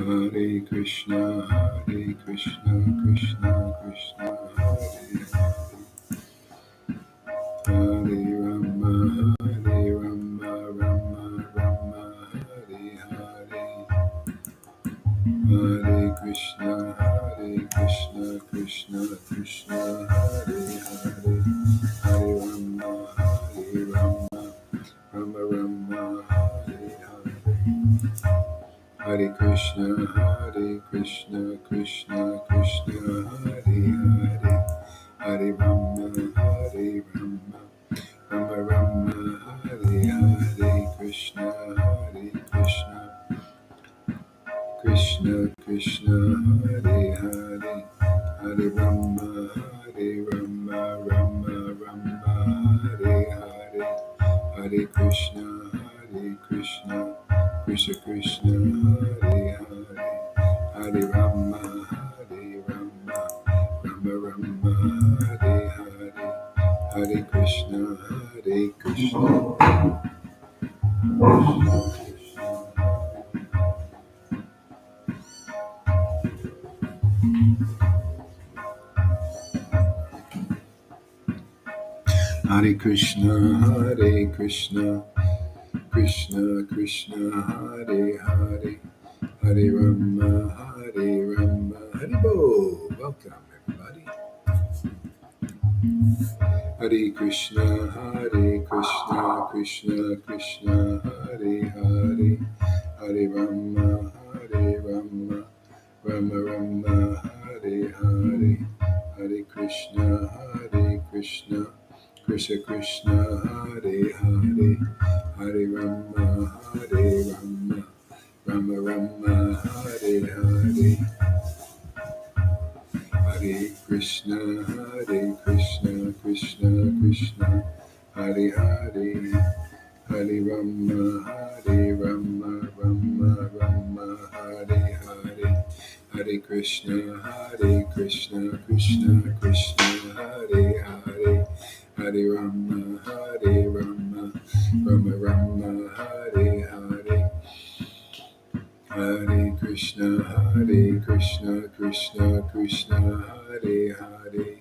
Hare Krishna, Hare Krishna, Krishna Krishna, Hare Hare, Hare Rama, Hare Rama, Rama Rama, Hare Hare, Hare Krishna, Hare Krishna, Krishna Krishna, Hare Hare, Hare Rama, Hare Rama, Rama Rama, Hare Hare. Hare Krishna, Hare Krishna, Krishna Krishna, Hare Hare, Hare Rama, Hare Rama, Rama Rama, Hare Hare, Krishna, Hare Krishna, Krishna Krishna, Hare Hare, Hare Rama, Hare Rama, Rama Rama, Hare Hare, Hare Krishna, Hare Krishna, Krishna Krishna, Hare Hare, Hare Rama, Hare Rama, Rama Rama, Hare Hare, Hare Krishna, Hare Krishna. Hare Krishna, Hare Krishna, Krishna Krishna, Hare Hare, Hare Rama, Hare Rama, Hare Bo. Welcome, everybody. Hare Krishna, Hare Krishna, Krishna Krishna, Hare Hare, Hare Rama, Hare Rama, Rama Rama, Hare Hare, Hare Krishna, Hare Krishna, Krishna Krishna, Hare Hare, Hare Rama, Hare Rama, Rama Rama, Hare Hare, Hare Krishna, Hare Krishna, Krishna Krishna, Hare Hare, Hare Rama, Hare Rama, Rama Rama, Hare Hare, Hare Krishna, Hare Krishna, Krishna Krishna, Hare Hare, Hare Rama, Hare Rama, Rama Rama, Hare Hare, Hare Krishna, Hare Krishna, Krishna Krishna, Hare Hare,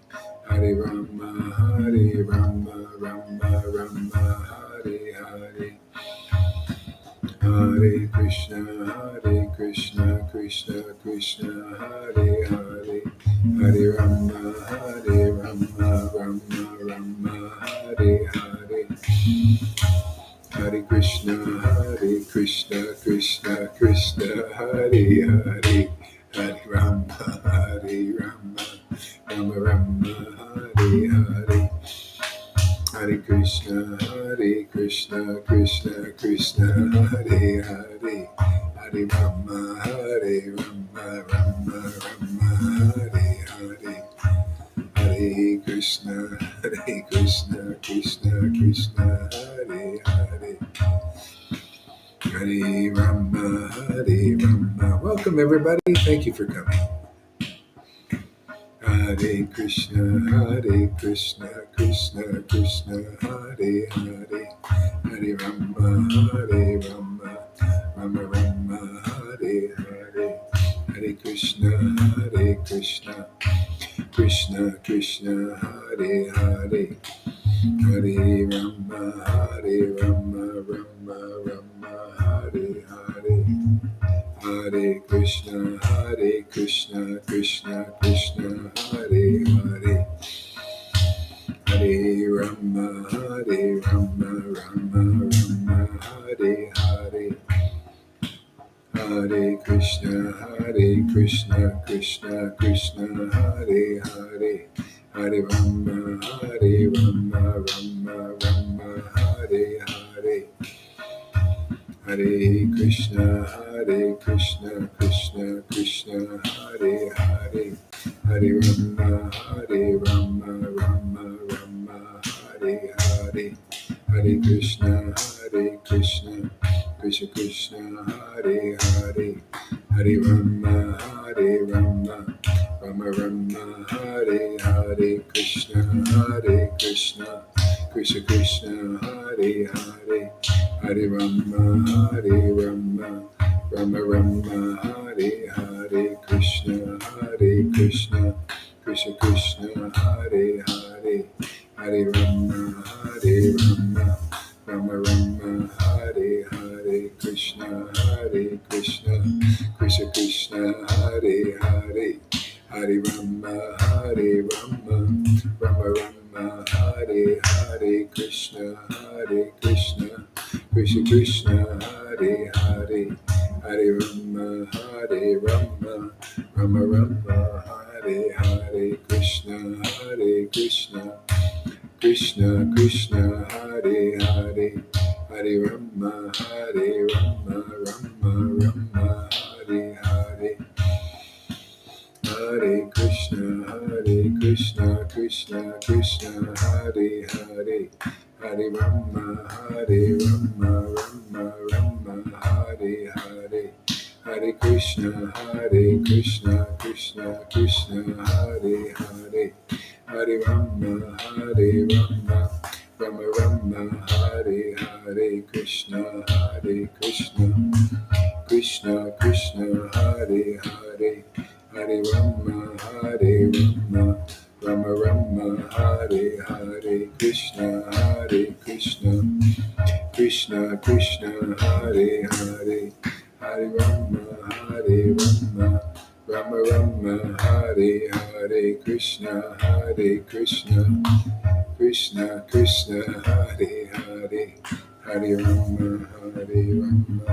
Hare Rama, Hare Rama, Rama Rama, Hare Hare, Hare Krishna, Hare Krishna, Krishna Krishna, Hare Hare, Hare Rama, Hare Rama, Rama Rama, Hare Hare, Hare Krishna, Hare Krishna, Krishna Krishna, Hare Hare, Hare Rama, Hare Rama, Rama Rama, Hare Hare, Hare Krishna, Hare Krishna, Krishna Krishna, Hare Hare, Hare Rama, Hare Rama, Rama Rama, Hare Hare, Hare Krishna, Hare Krishna, Krishna Krishna, Hare Hare, Hare Rama, Hare Rama. Welcome, everybody. Thank you for coming. Hare Krishna, Hare Krishna, Krishna Krishna, Hare Hare, Hare Rama, Hare Rama, Rama Rama, Hare Hare, Hare Krishna, Hare Krishna, Krishna Krishna, Hare Hare, Hare Rama, Hare Rama, Rama Rama, Hare Hare, Hare Krishna, Hare Krishna, Krishna Krishna, Hare Hare, Hare Rama, Hare Rama, Rama Rama, Hare Hare, Hare Krishna, Hare Krishna, Krishna Krishna, Hare Hare, Hare Rama, Hare Rama, Rama Rama, Hare Hare, Hare Krishna, Hare Krishna, Krishna Krishna, Hare Hare, Hare Rama, Hare Rama, Rama Rama, Hare Hare, Hare Krishna, Hare Krishna, Krishna Krishna, Hare Hare, Hare Rama, Hare Rama, Rama Rama, Hare Hare, Krishna, Hare Krishna, Krishna Krishna, Hare Hare, Hare Rama, Hare Rama, Rama Rama, Hare Hare, Krishna Hare Krishna, Krishna Krishna, Hare Hare, Hare Rama, Hare Rama, Rama Rama, Hare Hare, Krishna Hare Krishna, Krishna Krishna, Hare Hare, Hare Rama, Hare Rama, Rama Rama, Hare Hare, Krishna Hare Krishna, Krishna Krishna, Hare Hare, Hare Rama, Hare Rama, Rama Rama, Hare Hare, Krishna Hare Krishna, Krishna Krishna, Hare Hare, Hare Rama, Hare Rama, Rama Rama, Hare Hare, Hare Krishna, Krishna Krishna, Hare Hare, Hare Rama, Hare Rama, Rama Rama, Hare Hare, Hare Krishna, Krishna Krishna, Hare Hare, Hare Rama, Hare Rama, Rama Rama, Hare Hare, Krishna, Krishna, Krishna Krishna, Hare Hare, Hare Rama, Hare Rama, Rama Rama, Hare Hare, Krishna, Krishna, Krishna Krishna, Hare Hare, Hare Rama, Hare Rama, Rama Rama, Hare Hare, Krishna, Krishna, Krishna Krishna, Hare Hare, Hare Rama, Hare Rama.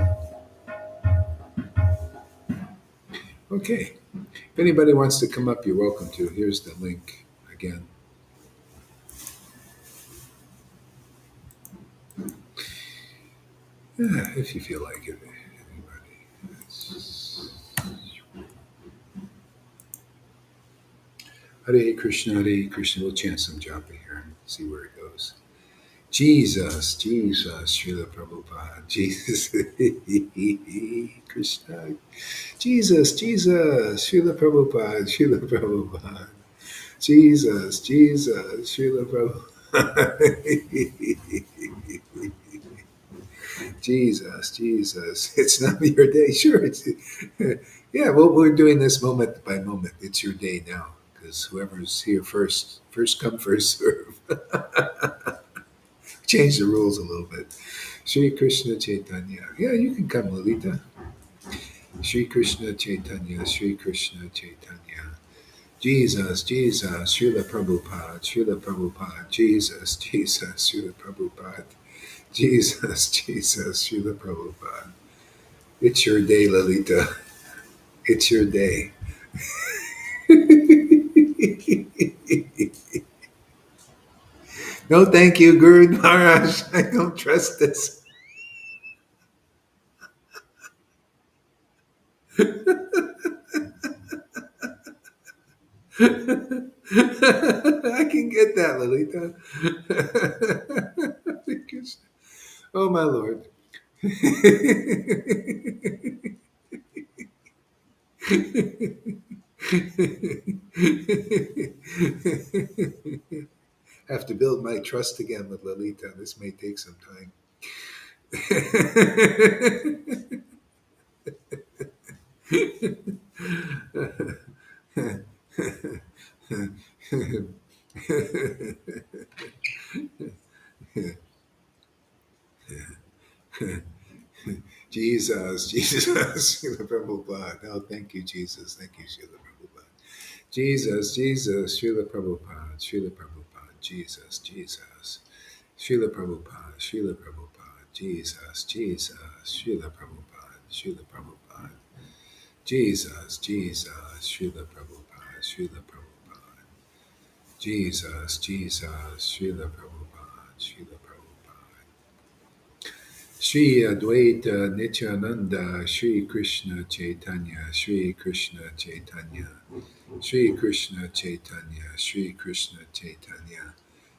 Okay. If anybody wants to come up, you're welcome to. Here's the link again. Yeah, if you feel like it, anybody. Hare Krishna, Hare Krishna. We'll chant some japa here and see where it goes. Jesus, Jesus, Srila Prabhupada, Jesus, Krishna, Jesus, Jesus, Srila Prabhupada, Srila Prabhupada, Jesus, Jesus, Srila Prabhupada. Jesus, Jesus, it's not your day. Sure, it's yeah. Well, we're doing this moment by moment. It's your day now because whoever's here first, first come, first serve. Change the rules a little bit. Sri Krishna Chaitanya. Yeah, you can come, Lalita. Sri Krishna Chaitanya, Sri Krishna Chaitanya. Jesus, Jesus, Srila Prabhupada, Srila Prabhupada, Jesus, Jesus, Srila Prabhupada, Jesus, Jesus, Srila Prabhupada. It's your day, Lalita. It's your day. No, thank you, Guru Maharaj. I don't trust this. I can get that, Lalita. Oh, my Lord. Have to build my trust again with Lalita. This may take some time. Jesus, Jesus, Srila Prabhupada. Oh, thank you, Jesus. Thank you, Srila Prabhupada. Jesus, Jesus, Srila Prabhupada, Srila Prabhupada, Jesus, Jesus, Srila Prabhupada, Srila Prabhupada, Jesus, Jesus, Srila Prabhupada, Srila Prabhupada, Jesus, Jesus, Srila Prabhupada, Srila Prabhupada, Jesus, Jesus, Srila Prabhupada, Srila Prabhupada. Sri Advaita Nityananda, Sri Krishna Chaitanya, Sri Krishna Chaitanya, Sri Krishna Chaitanya, Sri Krishna Chaitanya,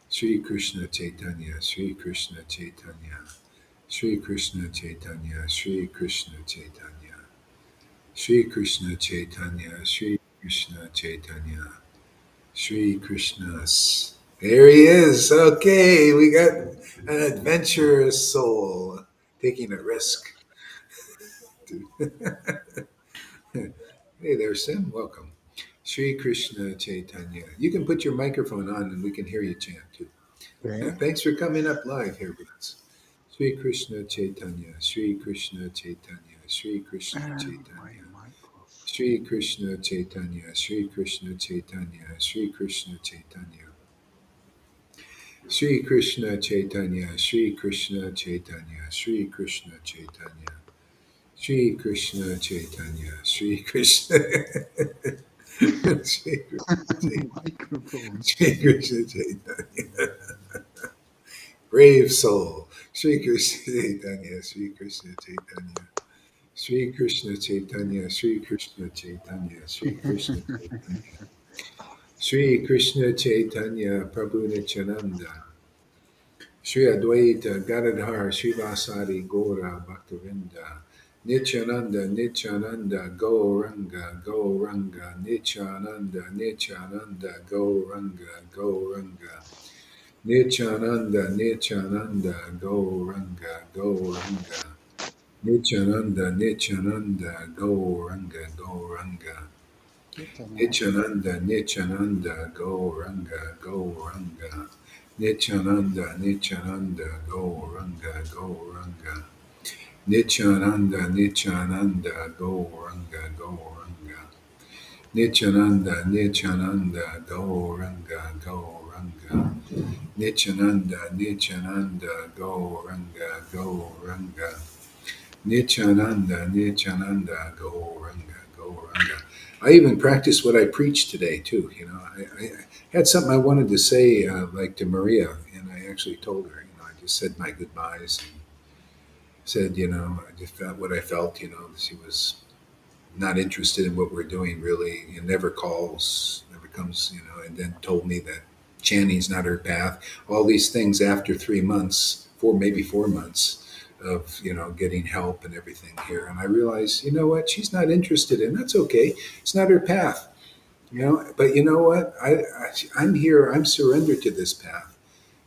Sri Krishna Chaitanya, Sri Krishna Chaitanya, Sri Krishna Chaitanya, Sri Krishna Chaitanya, Sri Krishna Chaitanya, Sri Krishna Chaitanya, Sri Krishna's. There he is. Okay, we got an adventurous soul taking a risk. Hey there, Sim. Welcome. Sri Krishna Chaitanya. You can put your microphone on and we can hear you chant too. Okay. Thanks for coming up live here with us. Sri Krishna Chaitanya, Sri Krishna Chaitanya, Sri Krishna My Chaitanya, microphone. Sri Krishna Chaitanya, Sri Krishna Chaitanya, Sri Krishna Chaitanya, Sri Krishna Chaitanya, Sri Krishna Chaitanya, Sri Krishna Chaitanya, Sri Krishna Chaitanya, Sri Krishna Sri Krishna Microphone. Sri Krishna Chaitanya. Brave soul. Sri Krishna Chaitanya, Sri Krishna Chaitanya. Sri Krishna Chaitanya, Sri Krishna Chaitanya, Sri Krishna Chaitanya. Sri Krishna Chaitanya, Prabhu Nityananda. Sri Advaita Gadadhar Srivasadi Gora Bhaktavinda. Nityananda, Nityananda, Gauranga, Gauranga, Nityananda, Nityananda, Gauranga, Gauranga. Nityananda, Nityananda, Gauranga, Gauranga. Nityananda, Nityananda, Gauranga, Gauranga. Caitanya. Nityananda, Nityananda, Gauranga, Gauranga. Nityananda, Nityananda, Gauranga, Gauranga. Nityananda, Nityananda, Gauranga, Gauranga. Nityananda, Nityananda, Gauranga, Gauranga. Nityananda, Nityananda, Gauranga, Gauranga. Nityananda, Nityananda, Gauranga, Gauranga. I even practiced what I preached today too. I had something I wanted to say, like to Maria, and I actually told her. I just said my goodbyes and said, I just felt what I felt. She was not interested in what we're doing really. It never calls, never comes. And then told me that chanting's not her path. All these things after 3 months, maybe 4 months of getting help and everything here, and I realized, you know what, she's not interested in. That's okay. It's not her path. But you know what? I'm here. I'm surrendered to this path.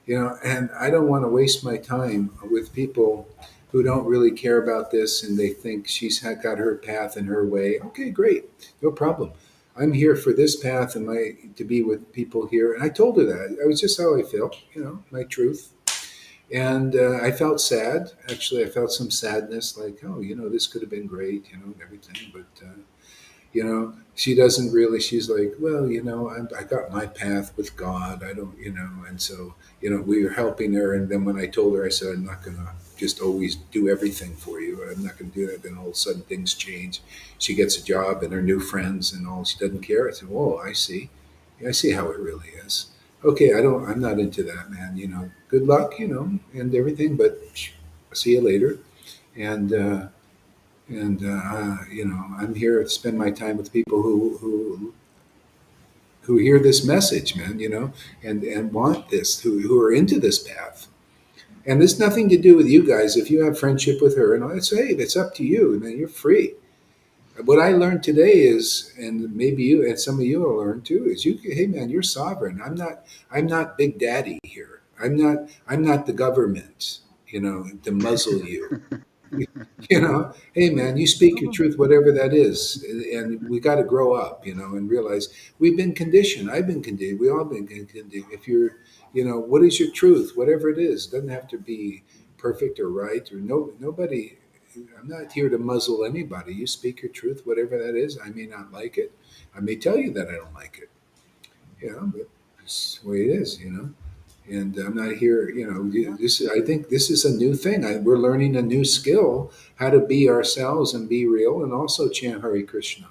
And I don't want to waste my time with people who don't really care about this and they think got her path and her way. Okay, great, no problem. I'm here for this path and to be with people here. And I told her that. It was just how I felt, my truth. And I felt sad. Actually, I felt some sadness, like, oh, this could have been great, and everything. But she doesn't really. She's like, well, I got my path with God. I don't, and so we were helping her. And then when I told her, I said, I'm not gonna just always do everything for you. I'm not gonna do that. Then all of a sudden things change. She gets a job and her new friends and all. She doesn't care. I said, oh, I see. Yeah, I see how it really is. Okay, I don't. I'm not into that, man. Good luck, and everything. But I'll see you later. And I'm here to spend my time with people who hear this message, man. And want this, who are into this path. And there's nothing to do with you guys. If you have friendship with her, and it's hey, that's up to you, and then you're free. What I learned today is, and maybe you and some of you will learn too, is hey man, you're sovereign. I'm not Big Daddy here. I'm not the government, to muzzle you. Hey man, you speak your truth, whatever that is, and we got to grow up, and realize we've been conditioned. I've been conditioned. We all been conditioned. If you're, what is your truth, whatever it is, it doesn't have to be perfect or right or nobody. I'm not here to muzzle anybody. You speak your truth, whatever that is. I may not like it. I may tell you that I don't like it. But it's the way it is. And I'm not here, Yeah. this. I think this is a new thing. We're learning a new skill, how to be ourselves and be real, and also chant Hare Krishna.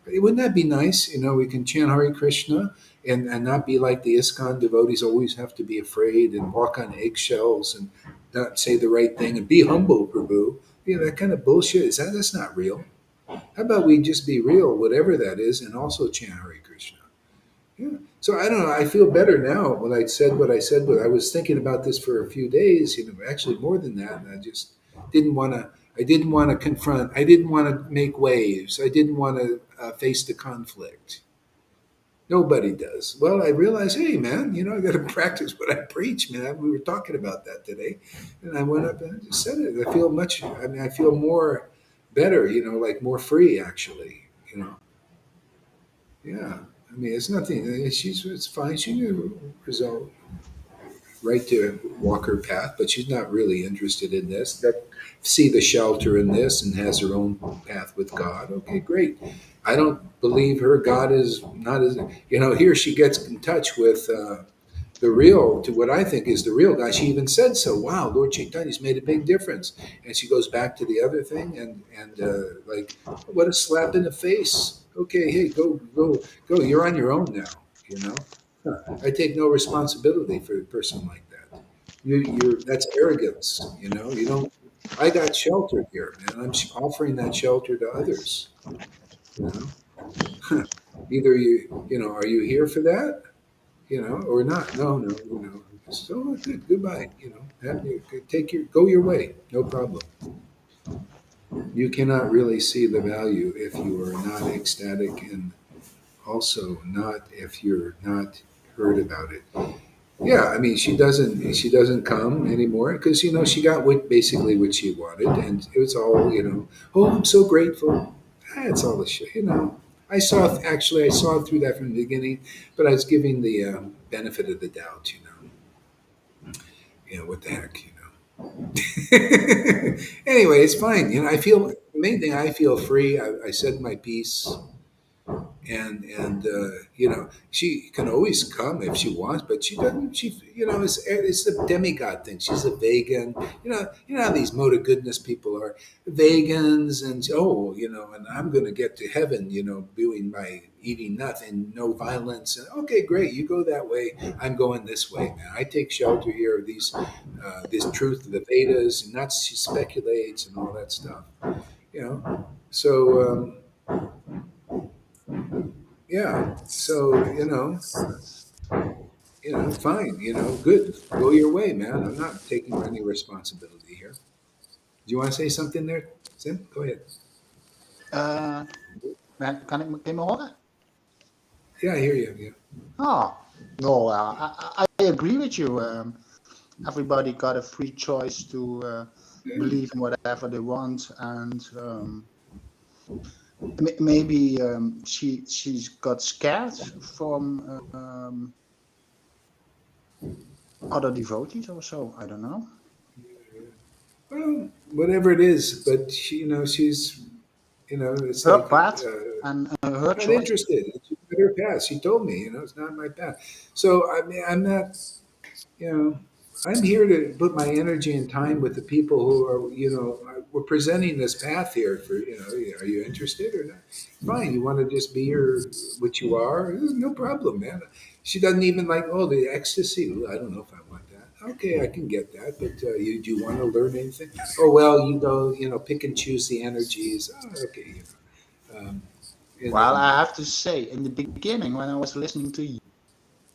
Wouldn't that be nice? We can chant Hare Krishna and not be like the ISKCON devotees. Always have to be afraid and walk on eggshells and not say the right thing and be humble, Prabhu. That kind of bullshit. That's not real. How about we just be real, whatever that is, and also chant Hare Krishna? Yeah. So I don't know. I feel better now when I said what I said. But I was thinking about this for a few days. Actually more than that. And I just didn't want to. I didn't want to confront. I didn't want to make waves. I didn't want to face the conflict. Nobody does. Well, I realized, hey, man, I got to practice what I preach, man. We were talking about that today, and I went up and I just said it. I feel much. I mean, I feel more better, like more free, actually. Yeah. I mean, it's nothing. It's fine. She knew result right to walk her path, but she's not really interested in this. That see the shelter in this and has her own path with God. Okay, great. I don't believe her God is not as here she gets in touch with the real to what I think is the real God. She even said so. Wow, Lord Chaitanya's made a big difference. And she goes back to the other thing and like what a slap in the face. Okay, hey, go. You're on your own now. Huh. I take no responsibility for a person like that. You're that's arrogance. You don't. I got shelter here, man. I'm offering that shelter to others. You Either are you here for that? Or not. No, no, So good. Goodbye. Take go your way. No problem. You cannot really see the value if you are not ecstatic, and also not if you're not heard about it. Yeah, I mean, she doesn't come anymore because she got basically what she wanted, and it was all Oh, I'm so grateful. It's all the shit. I saw through that from the beginning, but I was giving the benefit of the doubt. What the heck. Anyway, it's fine. I feel the main thing. I feel free. I said my piece, and she can always come if she wants, but she doesn't. It's the demigod thing. She's a vegan. How these mode of goodness people are vegans, and and I'm going to get to heaven. Doing my eating nothing, no violence. And okay, great, you go that way. I'm going this way, man. I take shelter here of this truth of the Vedas, and that's she speculates and all that stuff. So. Yeah. So, fine, good. Go your way, man. I'm not taking any responsibility here. Do you want to say something there, Sim? Go ahead. Uh, kan ik me horen? Yeah, I hear you. Yeah. Oh, no, I agree with you. Everybody got a free choice to Yeah. believe in whatever they want, and maybe she's got scared from other devotees or so. I don't know. Well, whatever it is, but she's, it's Her like path and her not choice. interested. It's her path. She told me, it's not my path. So, I mean, I'm not, you know, I'm here to put my energy and time with the people who are, we're presenting this path here for, are you interested or not? Fine. You want to just be what you are? No problem, man. She doesn't even like, oh, the ecstasy. Ooh, I don't know if I want that. Okay, I can get that, but do you want to learn anything? Oh, well, pick and choose the energies. Oh, okay, and Well, then, I have to say, in the beginning, when I was listening to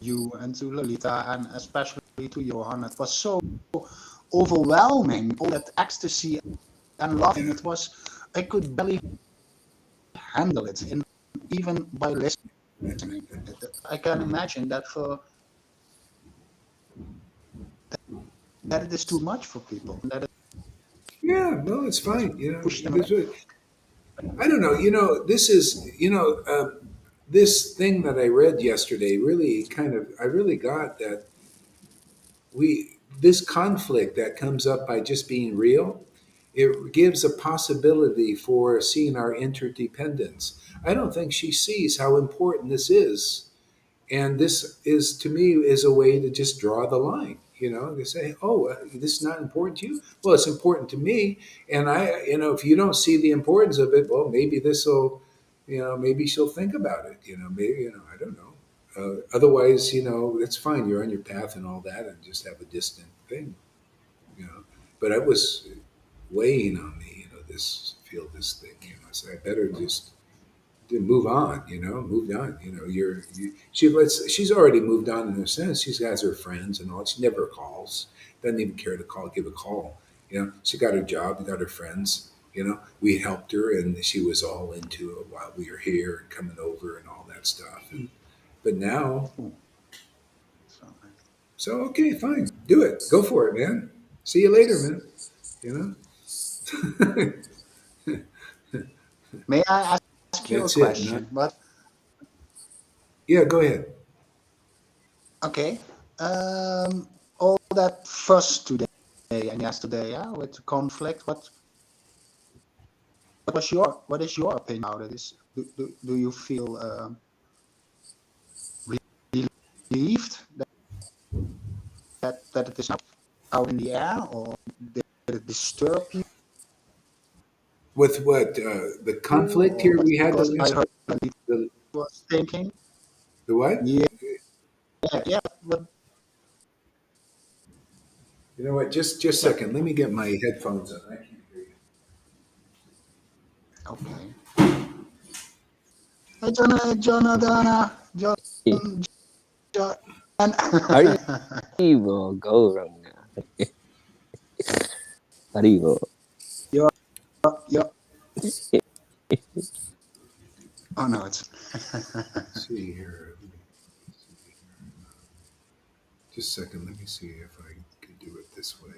you and to Lolita, and especially to Johan, it was so overwhelming. All that ecstasy and loving, yeah, it was, I could barely handle it, even by listening. I can imagine that that it is too much for people, that yeah, no, it's it fine. pushed them away. This I don't know. This is, this thing that I read yesterday really I really got that this conflict that comes up by just being real, it gives a possibility for seeing our interdependence. I don't think she sees how important this is, and this is to me is a way to just draw the line. They say, oh, this is not important to you. Well, it's important to me. And if you don't see the importance of it, well, maybe this will, maybe she'll think about it. Maybe, I don't know. Otherwise, it's fine. You're on your path and all that, and just have a distant thing. you know but it was weighing on me, this thing. So I better just to move on, moved on. She's already moved on in a sense. She has her friends and all. She never calls, doesn't even care to give a call. She got her job, got her friends. We helped her, and she was all into it while we were here and coming over and all that stuff. But now, Oh, so, so okay, fine, do it, go for it, man. See you later, man. You know. May I ask you a That's it. Not question? But yeah. Go ahead. okay, all that fuss today and yesterday, yeah, with the conflict. What is your opinion about it? Do you feel relieved that it is now out in the air, or did it disturb you, With what the conflict or here what? we had the Because I last heard that you the, was thinking, the what? yeah, yeah, but You know what? Just a yeah, second. Let me get my headphones on. I can't hear you. okay. Hey, Jonathan, John, John, Haribo, go wrong now. Haribo. you're, you're, oh no, it's, Let's see here. Just a second. Let me see if I can do it this way.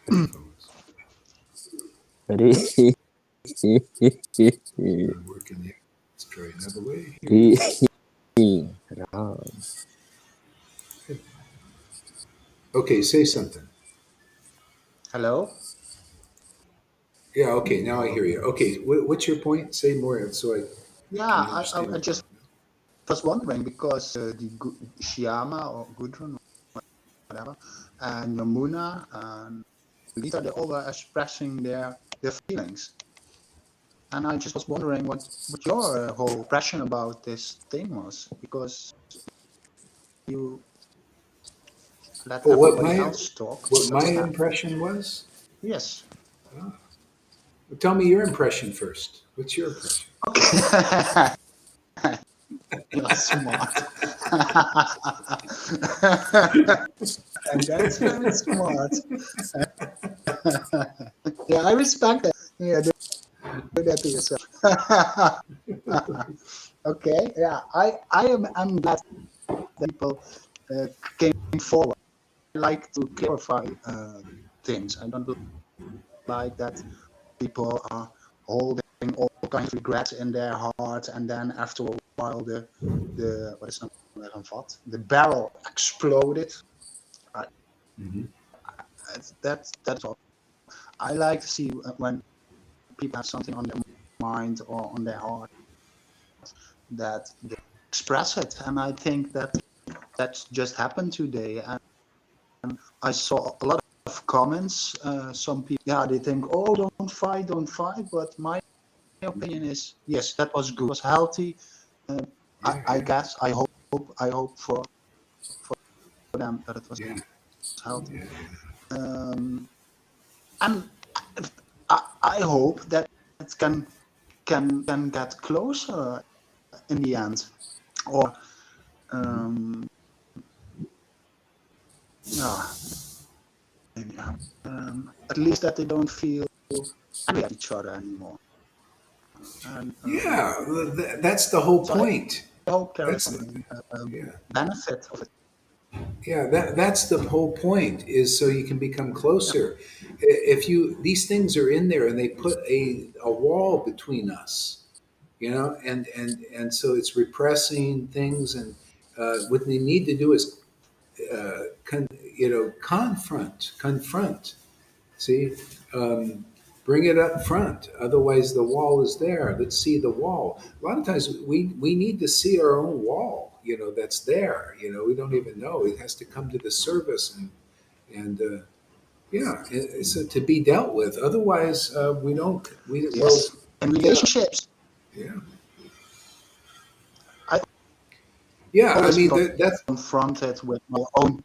Headphones. Hari. Not working yet. Let's try another way here. Wrong. Okay, say something. hello? Yeah, okay, now I Or, hear you. Okay, what's your point? Say more so I yeah, can I understand. just was wondering because the Shyama or Gudrun, whatever, and Yamuna and Lita, they all were expressing their feelings. And I just was wondering what your whole impression about this thing was, because you let Oh, everybody else talk, what but my this time, impression was? yes. Well, tell me your impression first. What's your impression? Okay. You're smart. And that's very smart. Yeah, I respect that. Yeah, do that to yourself. Okay, yeah, I'm glad that people came forward. I like to clarify things. I don't like that people are holding all kinds of regrets in their heart, and then after a while the what is the barrel exploded. I, Hmm. that's all. I like to see when people have something on their mind or on their heart that they express it, and I think that's just happened today. And I saw a lot of comments. Some people, yeah, they think, oh, don't fight. But my opinion is, yes, that was good, it was healthy. Uh, Yeah, I yeah, guess, I hope for them that it was yeah, healthy. yeah, And I hope that it can get closer in the end, or um, yeah, maybe, at least that they don't feel angry at each other anymore. And yeah. That's the whole so I point. hope there is That's some yeah, benefit of it. yeah. That's the whole point is so you can become Yeah. closer. If you these things are in there and they put a wall between us, you know, and so it's repressing things, and what they need to do is confront. See, um, bring it up front. Otherwise, the wall is there. Let's see the wall. A lot of times, we need to see our own wall. You know, that's there. You know, we don't even know. It has to come to the surface, and yeah, so to be dealt with. Otherwise, we don't. We well, Yes, in yeah, relationships, yeah, I yeah. I always mean, feel that's confronted with my own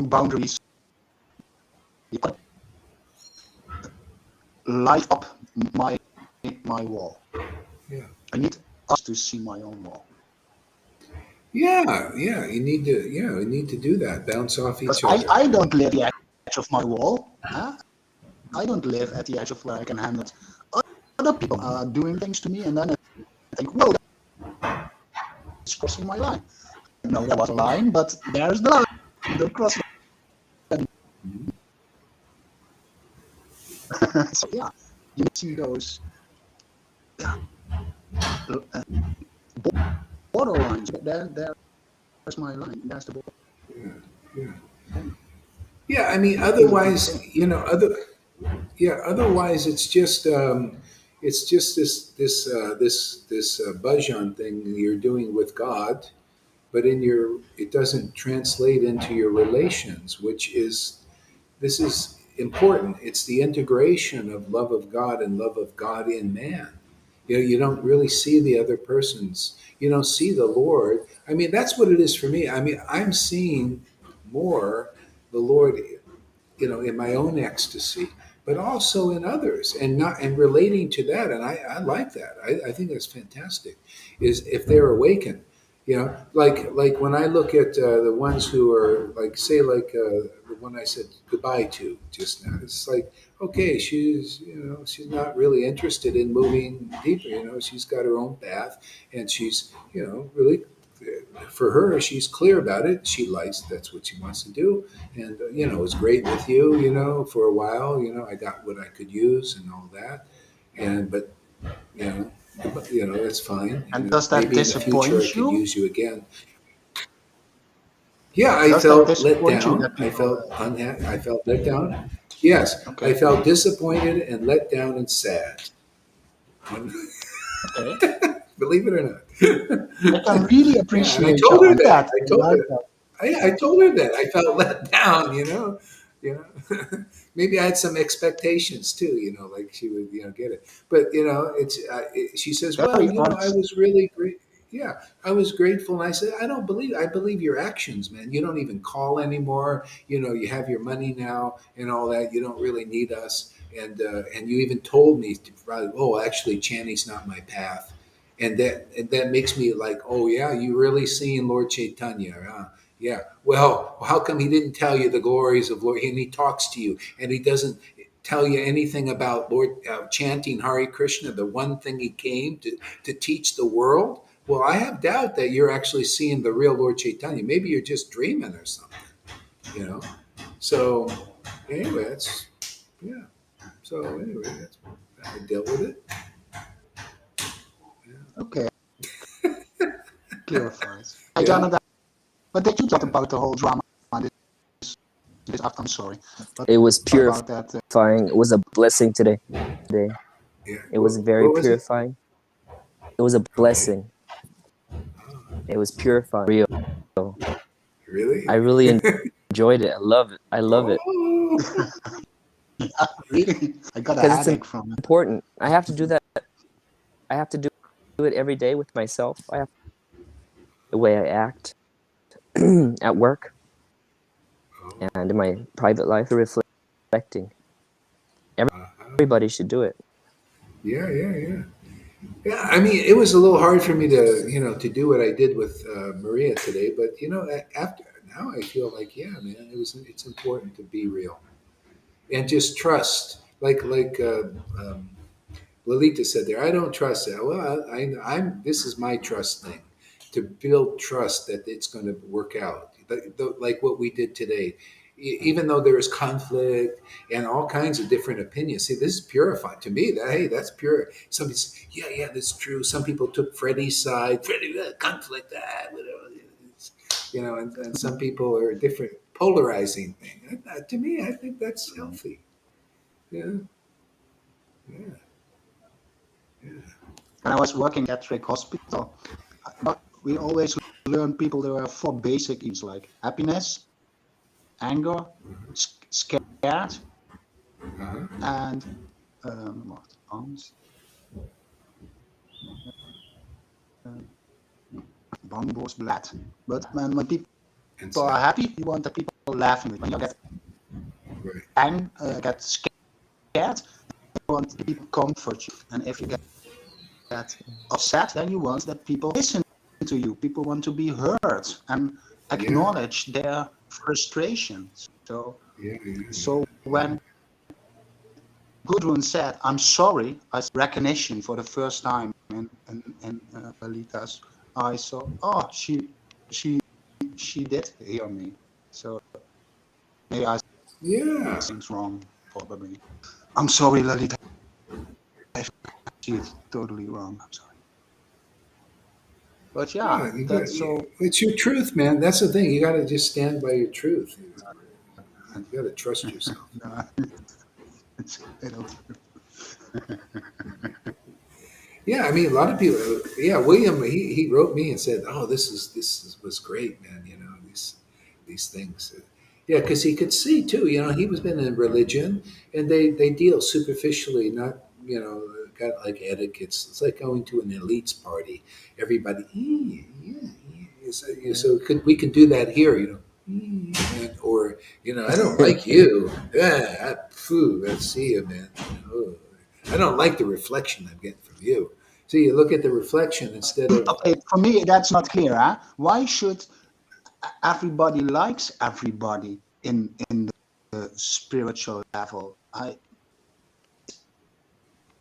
boundaries. I light up my my wall. yeah. I need us to see my own wall. Yeah, yeah, you need to do that. Bounce off Because each other. I don't live at the edge of my wall. Huh? I don't live at the edge of where I can handle it. Other people are doing things to me, and then I think, whoa, that's crossing my line. No, there was a line, but there's the line. Don't cross it. So yeah, you see those border lines. There's my line. That's the border. Yeah, yeah, yeah. I mean, Feel the otherwise, pain. otherwise it's just this bhajan thing you're doing with God, but it doesn't translate into your relations, which is this is important. It's the integration of love of God and love of God in man. You don't really see the other persons. You don't see the Lord. I mean, that's what it is for me. I mean, I'm seeing more the Lord, in my own ecstasy, but also in others, and relating to that. And I like that. I think that's fantastic. Is if they're awakened, like when I look at the ones who are like, say, like the one I said goodbye to just now. It's like, okay, she's not really interested in moving deeper. She's got her own path, and she's really, for her, she's clear about it. She likes, that's what she wants to do. And it was great with you, for a while. I got what I could use and all that. And but you know that's fine. And does that Maybe in the future I disappoint could you? use you again. Yeah, I Does that felt let disappoint you that down. I people? felt unhappy. I felt let down. Yes, I Okay, felt disappointed and let down and sad. okay. Believe it or not. I can really Yeah, and I appreciate told your her on that. that. I I told like her. that. I told her that I felt let down. Maybe I had some expectations too. Like she would, get it. But she says, well, Very I honest. was really great. Yeah, I was grateful, and I said, I believe your actions, man. You don't even call anymore. You have your money now and all that. You don't really need us, and you even told me, oh, actually, Chanting's not my path, and that makes me like, oh yeah, you really seen Lord Caitanya, huh? Yeah. Well, how come he didn't tell you the glories of Lord? And he talks to you, and he doesn't tell you anything about Lord chanting Hare Krishna, the one thing he came to teach the world. Well, I have doubt that you're actually seeing the real Lord Chaitanya. Maybe you're just dreaming or something, you know. So anyway, that's yeah. So anyway, that's I dealt with it. Okay, clarifies. I don't Yeah, know that. But did you talk yeah, about the whole drama? This I'm sorry, but It was about that. purifying. It was a blessing today. yeah. It was very What was it? purifying. It was a Okay. blessing. It was purifying. Real. I Really? really enjoyed it. I love it. I love it Oh. Really, I got a because it's headache from it. important. I have to do that. I have to do it every day with myself. I have the way I act at work Oh. and in my private life. Reflecting. Everybody should do it. Yeah, yeah, yeah. Yeah, I mean, it was a little hard for me to do what I did with Maria today, but after now, I feel like, yeah, man, it's important to be real and just trust. Like Lalita said there, I don't trust that. Well, I'm. This is my trust thing, to build trust that it's going to work out. Like what we did today, even though there is conflict and all kinds of different opinions. See, this is purified to me. That's pure. Somebody says, yeah, that's true. Some people took Freddie's side. Freddie, conflict, whatever. And some people are different, polarizing thing. To me, I think that's healthy. Yeah, yeah, yeah. When I was working at Trick Hospital, we always learn people there are four basic emotions like happiness, anger, scared, Uh-huh. and what? Angst. Bang was blood. But when people And are sad. happy, you want the people laughing. When you Right. get scared, you want people comfort you. And if you get upset, then you want that people listen to you. People want to be heard and Yeah. acknowledge their frustrations. So, Yeah. Yeah. so when Gudrun said, "I'm sorry," I saw recognition for the first time in Lalita's eyes. So, oh, she did hear me. So maybe I Yeah. things wrong, probably. I'm sorry, Lalita. I see it totally wrong. I'm sorry. But yeah, Yeah, that's so. it's your truth, man. That's the thing. You got to just stand by your truth. You got to trust yourself. No, it's a little Yeah, I mean, a lot of people. Yeah, William, he wrote me and said, "Oh, was great, man. You know these things." Yeah, because he could see too. You know, he was been in religion, and they deal superficially, not got like etiquettes. It's like going to an elite's party. Everybody, yeah, yeah. So we can do that here, you know. Or I don't like you. Yeah, phew, let's see you, man. Oh, I don't like the reflection I'm getting from you. So you look at the reflection instead of. okay. For me, that's not clear. Huh? Why should everybody likes everybody in the spiritual level?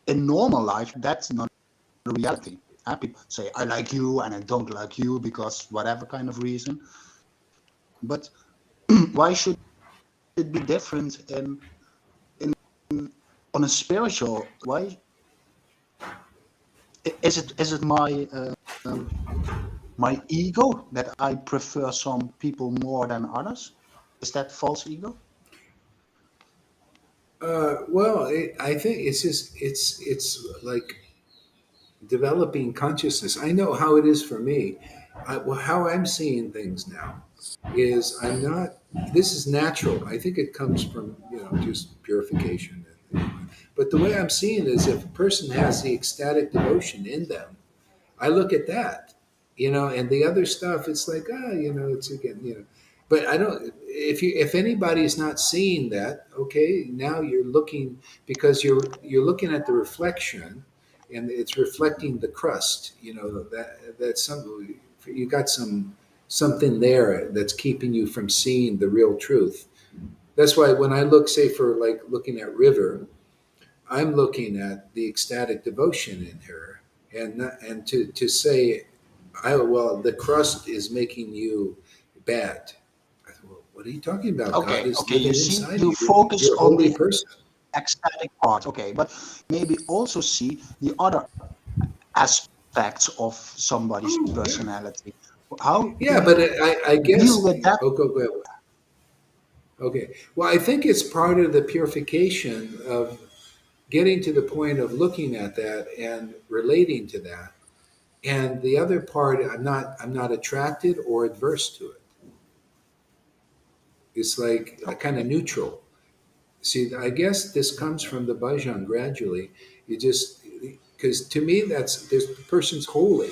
In normal life, that's not the reality. People say I like you and I don't like you because whatever kind of reason. But why should it be different in on a spiritual? Why is it my ego that I prefer some people more than others? Is that false ego? Well, I think it's like developing consciousness. I know how it is for me. Well, how I'm seeing things now is I'm not. This is natural. I think it comes from just purification. But the way I'm seeing it is, if a person has the ecstatic devotion in them, I look at that, and the other stuff. It's like it's again. But I don't. If anybody's not seeing that, okay, now you're looking because you're looking at the reflection, and it's reflecting the crust. That's some you got something there that's keeping you from seeing the real truth. That's why when I look, say, for like looking at River, I'm looking at the ecstatic devotion in her, and to say, the crust is making you bad. I thought, well, what are you talking about? God Okay, is okay. You living see, inside you you. focus You're a on holy the person. ecstatic part. Okay, but maybe also see the other aspects of somebody's Oh yeah, personality. How do yeah. But you I deal guess. with that? Oh, go ahead. Okay. Well, I think it's part of the purification of getting to the point of looking at that and relating to that. And the other part, I'm not attracted or adverse to it. It's like a kind of Okay. neutral. See, I guess this comes from the bhajan gradually. You just because to me the person's holy.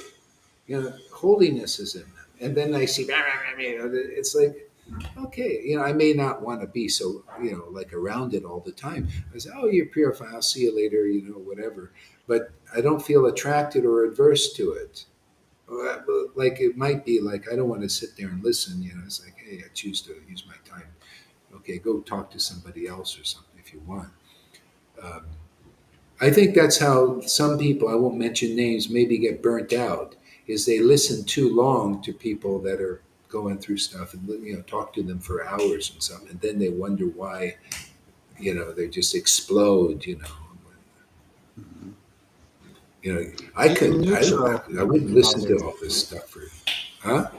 Holiness is in them, and then I see it's like okay, I may not want to be so like around it all the time. I say, oh, you're purified. I'll see you later. Whatever. But I don't feel attracted or adverse to it. Like it might be like I don't want to sit there and listen. It's like, hey, I choose to use my time. Okay, go talk to somebody else or something if you want. Um, I think that's how some people, I won't mention names, maybe get burnt out, is they listen too long to people that are going through stuff and talk to them for hours and stuff, and then they wonder why they just explode. Mhm. I Being couldn't, neutral I wouldn't about listen to it, all this stuff for, huh?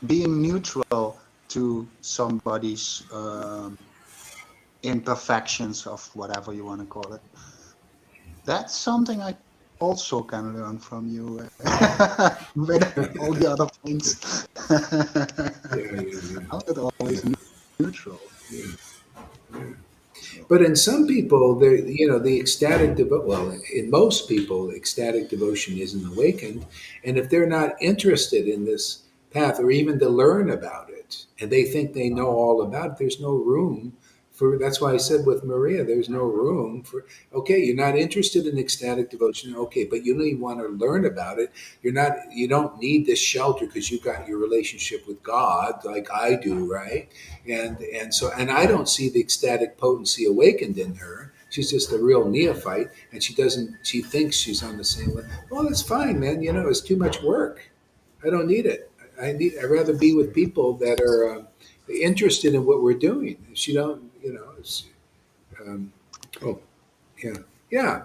being neutral to somebody's imperfections of whatever you want to call it. That's something I also can learn from you with all the other things. Yeah, yeah, yeah, I'm not always yeah, neutral. yeah. Yeah. So, But in some people, the ecstatic well, in most people, ecstatic devotion isn't awakened, and if they're not interested in this path or even to learn about it, and they think they know all about it, there's no room for. That's why I said with Maria, there's no room for. Okay, you're not interested in ecstatic devotion, okay, but you don't even want to learn about it. You're not. You don't need this shelter because you've got your relationship with God, like I do, right? And I don't see the ecstatic potency awakened in her. She's just a real neophyte, and she doesn't. She thinks she's on the same level. Well, that's fine, man. It's too much work. I don't need it. I'd rather be with people that are interested in what we're doing. If she don't, it's, um, Oh, yeah. Yeah,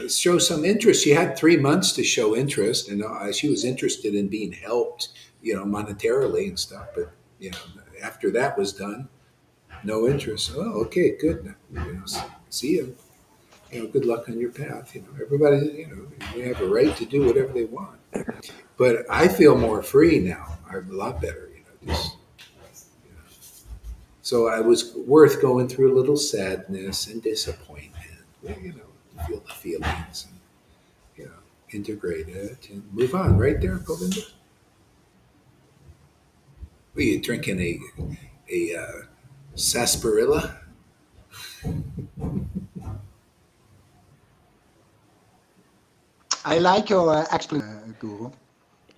show some interest. She had 3 months to show interest, and she was interested in being helped, monetarily and stuff. But after that was done, no interest. Oh, okay, good. See you. Good luck on your path. Everybody, they have a right to do whatever they want. But I feel more free now. I'm a lot better. So I was worth going through a little sadness and disappointment. Feel the feelings and integrate it and move on. Right there, Govinda. Were you drinking a sarsaparilla? I like your explanation, Guru.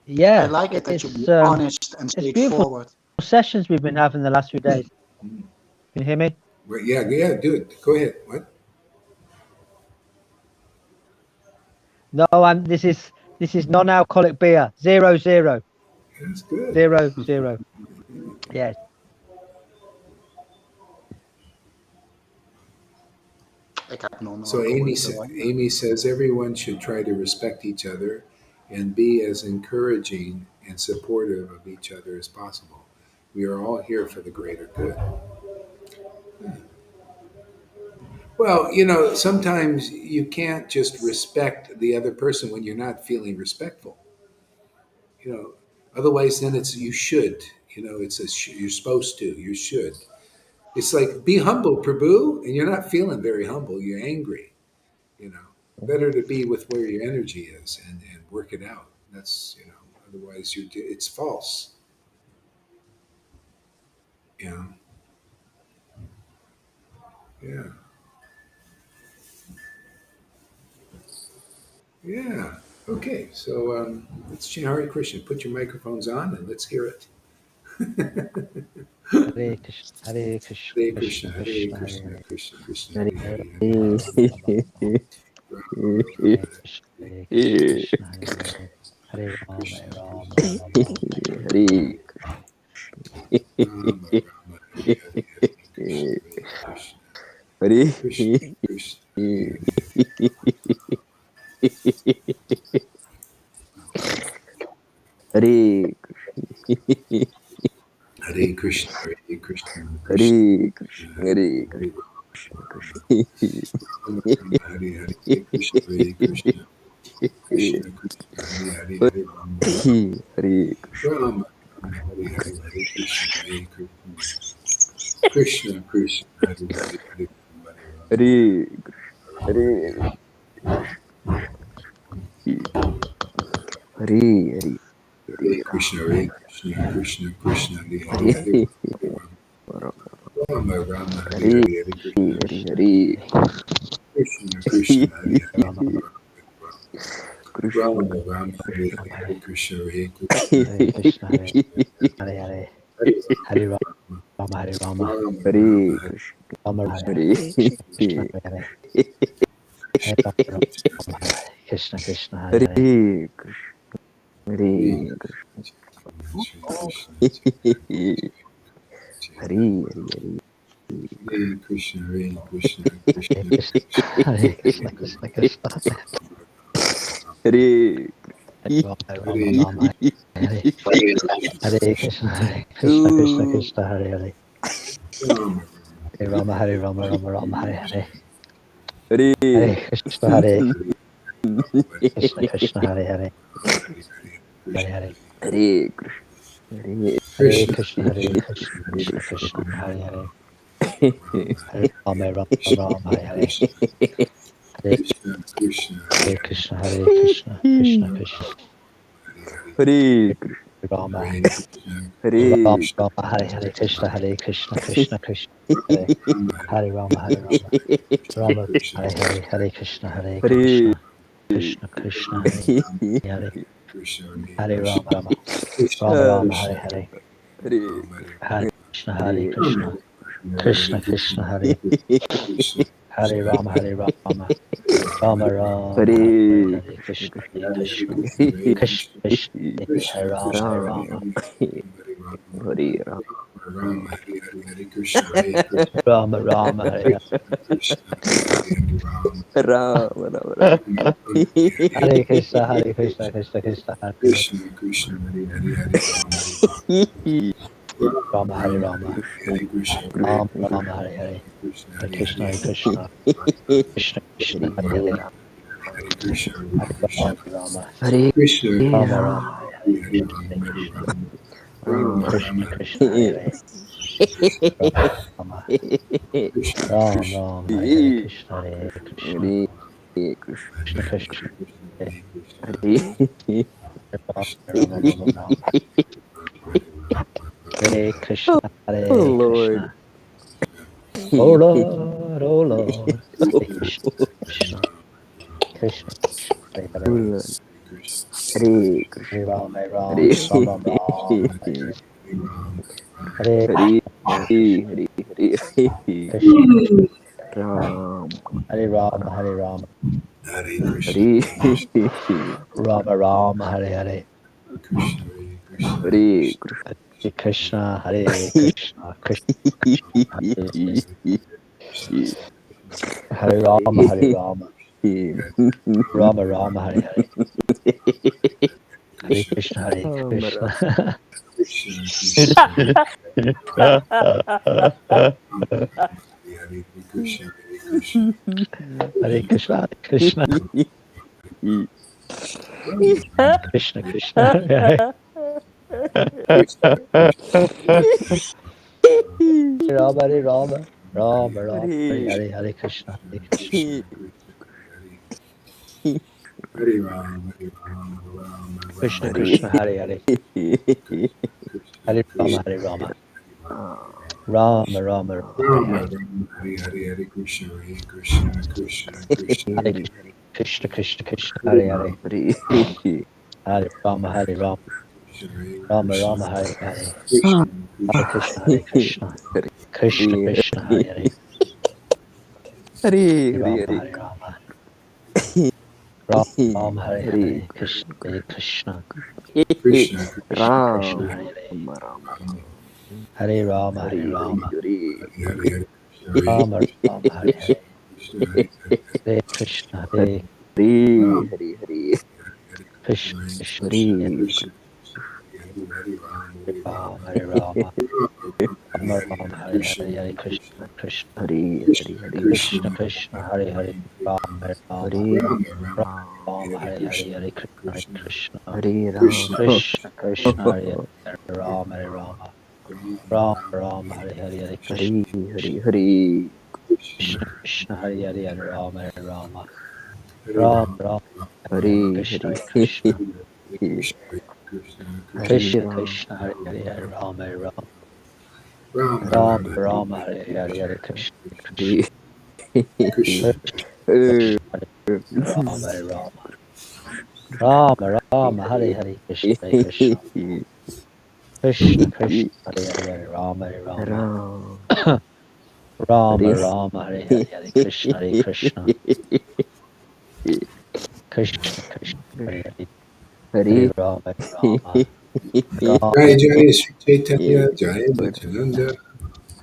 Yeah, I like it that you're it's honest and it's beautiful straightforward. sessions we've been having the last few days. Can you hear me? Yeah, do it. Go ahead. What? No, this is non-alcoholic beer. 0-0. That's good. 0-0. Yes. So Amy says everyone should try to respect each other and be as encouraging and supportive of each other as possible. We are all here for the greater good. Well, sometimes you can't just respect the other person when you're not feeling respectful. Otherwise then it's you should. You're supposed to. You should. It's like be humble, Prabhu, and you're not feeling very humble. You're angry. Better to be with where your energy is and work it out. That's otherwise it's false. Yeah. Yeah. Yeah. Okay. So let's chant Hare Krishna. Put your microphones on and let's hear it. Hare Krishna, Hare Krishna, Hare Krishna Krishna, Krishna, Hare Krishna, Hare Krishna Krishna, Hare Hare Hare, Hare Krishna, Hare Krishna, Hare Rama, Hare Rama, Rama Rama, Hare Hare, Hare Krishna Krishna, Hare Hare Hare Krishna, Hare Krishna, Hare Krishna Hare Hare Rama Rama, Hare Hare, Krishna Hare Krishna, Krishna Krishna, Hare Hare, Hare Rama Hare Rama Rama, Hare Hare, Hare Krishna, Hare Krishna, Krishna Krishna, Hare Hare, Hare Rama Hare Hare Hare Hare Krishna, Hare Krishna, Krishna Krishna, Hare Hare, Hare Rama Rama, Hare Hare, Hare Krishna, Krishna Krishna, Hare Hare, Rama Rama, Hare Hare, Hare Krishna, Hare Hare Krishna, Hare Krishna, Hare, Hare Hare Rama, Hare Rama, Hare Rama Hare Hare Krishna, Hare Hare Rama, Krishna Krishna, Hare Hare. Hare Hare Hare Krishna, Hare Krishna, Krishna Hare Krishna, Krishna Krishna, Hare Hare Rama, Hare Hare Krishna, Krishna Krishna, Hare Hare. Hare Rama, Hare Rama, Rama Rama, Hare Hare. Hare Krishna, Hare Krishna, Krishna Hare Hare. Hare Hare. Hare Hare Krishna, Hare Krishna, Krishna Krishna, Hare Hare. Hare Rama, Rama Rama, Hare Hare. Hare Hare Krishna, Hare Krishna, Krishna Krishna, Hare Rama. Hare Rama Rama, Hare Hare Krishna, Hare Krishna, Krishna Krishna, Hare Hare Rama, Hare Rama. Rama Hare Hare, Hare Krishna, Hare Krishna, Krishna Krishna, Hare Hare. Hare Rama, Rama. Rama Rama, Hare Hare. Hare Krishna, Hare Krishna, Krishna Krishna, Hare Hare Rama, Hare Rama. Rama Rama, Hare Hare Krishna, Hare Krishna, Krishna Krishna, Hare Rama, Hare Rama. Hare Rama, Hare Hare, Hare Krishna, Hare Krishna, Rama Rama, Hare Krishna, Hare Rama, Rama, Rama, Hare Krishna, Hare Krishna, Krishna Krishna, Hare Hare, Krishna, Krishna, Hare Hare, Hare Rama, Hare Rama Rama, Hare Rama, Rama, Hare Krishna, Hare Rama Krishna, Rama, Hare Hare, Krishna, Hare Hare Krishna, Hare Hare, Krishna, Krishna Krishna, Hare Rama, Hare, Hare Krishna, Hare Hare Krishna, Rama Rama, Hare Krishna, Rama Rama, Rama, Hare Hare, Hare Rama, Hare Hare Krishna, Rama, Rama, Rama, Krishna Rama, Krishna, Hare Hare, Rama Krishna, Rama, Krishna, Rama, Hare Krishna, Hare Krishna, Hare Krishna, Krishna Krishna, Hare Hare Krishna, Hare Rama Rama Rama, Hare Krishna, Oh Hare Lord. Krishna. Oh Lord, Hare Krishna, Krishna, Krishna, Hare Oh Hare, Lord. Krishna, Hare Hare Krishna. Ram, Hare Ram, Hare Ram Ram Ram, Hare Hare, Hare Hare Krishna, Hare Hare Krishna, Krishna, Ram. Hare Ram, Hare Ram, Hare Krishna, Hare Rama Ram, Hare Hare, Krishna, Krishna, Hare Hare Krishna, Hare Krishna, Krishna, Hare Hare Ram, Hare Ram, Rama Ram, Hare Hare, Hare Krishna, Krishna, Hare Krishna. Krishna. Krishna, Krishna, Hare Krishna, Hare Krishna, Hare Krishna, Hare Krishna, Krishna Krishna, Hare Rama, Hare Rama, Rama Rama, Hare Hare, Hare Krishna, Hare Krishna, Krishna, Hare Ram, Hare Ram, Ram, Krishna Ram, Krishna, Hare Hare, Krishna, Hare Rama, Krishna, Hare Rama, Rama Rama, Hare Rama, Hare, Rama, Hare Hare, Hare Krishna, Hare Krishna, Krishna, Krishna, Hare Krishna, Krishna Krishna, Hare Hare, Hare Rama, Hare Rama, Krishna, Hare Rama Krishna, Rama, Hare Hare, Krishna, Hare Krishna, Hare Krishna, Krishna Krishna, Hare Hare, Hare Rama, Hare Rama, Rama Rama, Hare Hare, Krishna Hare Krishna, Krishna, Krishna Krishna, Krishna, Ram. Hare Hare, Ram. Hare Rama, Hare Hare Rama, Hare Hare Rama Rama, Hare Hare, Krishna, Hare Hare Krishna, Hare Hare Hare Hare Krishna Krishna, Hare Hare Rama, Hare Rama, Rama Rama, Hare Hare, Hare Krishna Krishna, Hare Hare Krishna Krishna, Hare Hare, Rama Hare Rama, Hare Rama Ram. Rama, Hare Hare, Hare Krishna, Hare Ram. Krishna Krishna, Hare Hare, Rama Hare Rama, Rama Rama, Hare Hare, Hare Krishna, Hare Hare Hare Krishna Krishna, Hare Hare, Hare Rama Hare Rama, Rama Rama, Hare Hare, Hare Krishna Hare Hare Krishna, Hare Krishna Ram. Krishna, Hare Hare, Hare Rama Hare Rama, Rama, Rama Rama, Rama, Hare Hare, Hare Krishna Krishna, Hare Krishna, Krishna, Hare Rama Hare Rama, Rama Rama, Hare Hare, Krishna Hare Krishna, Krishna Krishna, Hare Hare, Hare Rama Hare Rama, Ram. Rama Hare Rama, Hare Hare, Hare Krishna Hare Krishna, Krishna Krishna, Hare Hare, Hare Hare Rama Hare Rama, Rama Jai Jai Sri Chaitanya, Jai Nityananda,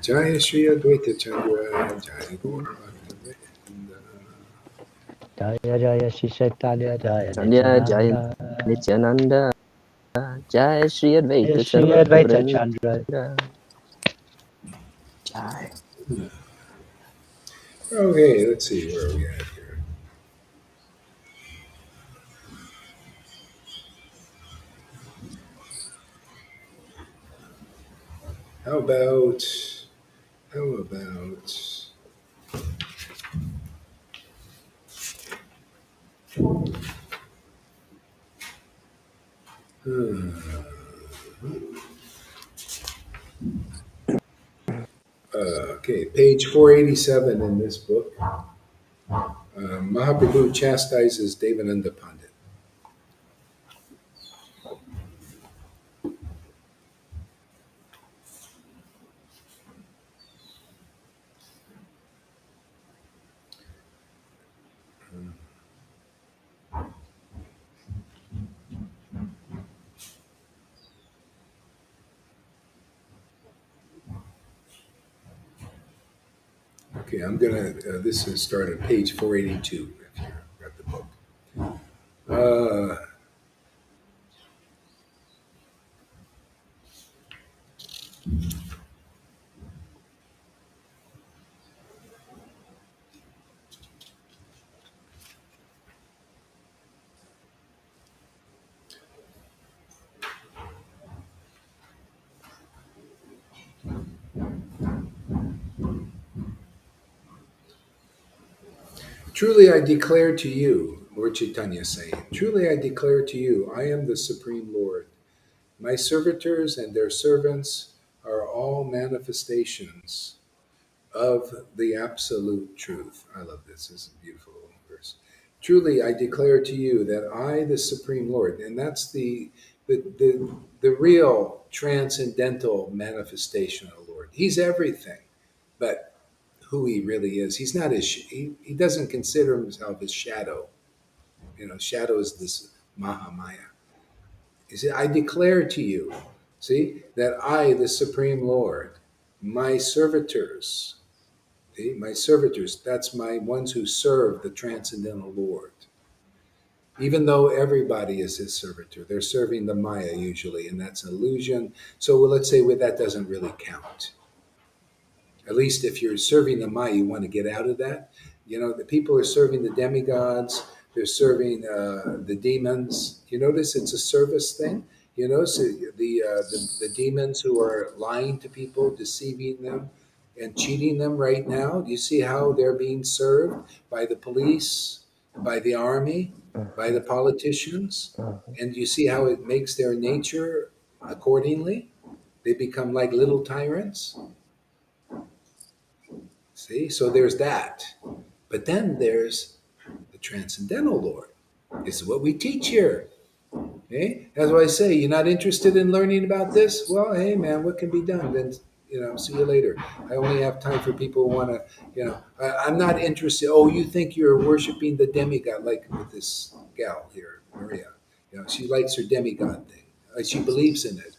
Jai Sri Advaita Chandra, Jai Gaura Bhakta. Jaya Jaya Shri Chaitanya, Jaya Chandya Jaya Nityananda, Nityananda Jai Shri Jaya Advaita Shri Chandra Advaita Chandra. Jai. Okay, let's see where are we at here. How about, how about, hmm, okay, page 487 in this book. Mahaprabhu chastises Devananda Pandit. Okay, I'm gonna. This is start at page 482. If you got the book. Truly I declare to you, Lord Chaitanya is saying, truly I declare to you, I am the Supreme Lord. My servitors and their servants are all manifestations of the absolute truth. I love this. This is a beautiful verse. Truly I declare to you that I, the Supreme Lord, and that's the real transcendental manifestation of the Lord. He's everything, but who he really is. He's not his. He doesn't consider himself his shadow. You know, shadow is this Mahamaya. He said, "I declare to you, see that I, the Supreme Lord, my servitors, see, my servitors. That's my ones who serve the transcendental Lord. Even though everybody is his servitor, they're serving the Maya usually, and that's an illusion. So let's say that doesn't really count. At least if you're serving the Maya, you want to get out of that. You know, the people are serving the demigods, they're serving the demons. You notice it's a service thing. You notice the demons who are lying to people, deceiving them, and cheating them right now. Do you see how they're being served by the police, by the army, by the politicians? And you see how it makes their nature accordingly? They become like little tyrants. See, so there's that. But then there's the transcendental Lord. This is what we teach here. Okay? That's why I say, you're not interested in learning about this? Well, hey, man, what can be done? Then, see you later. I only have time for people who want to, I'm not interested. Oh, you think you're worshiping the demigod, like with this gal here, Maria. She likes her demigod thing. She believes in it.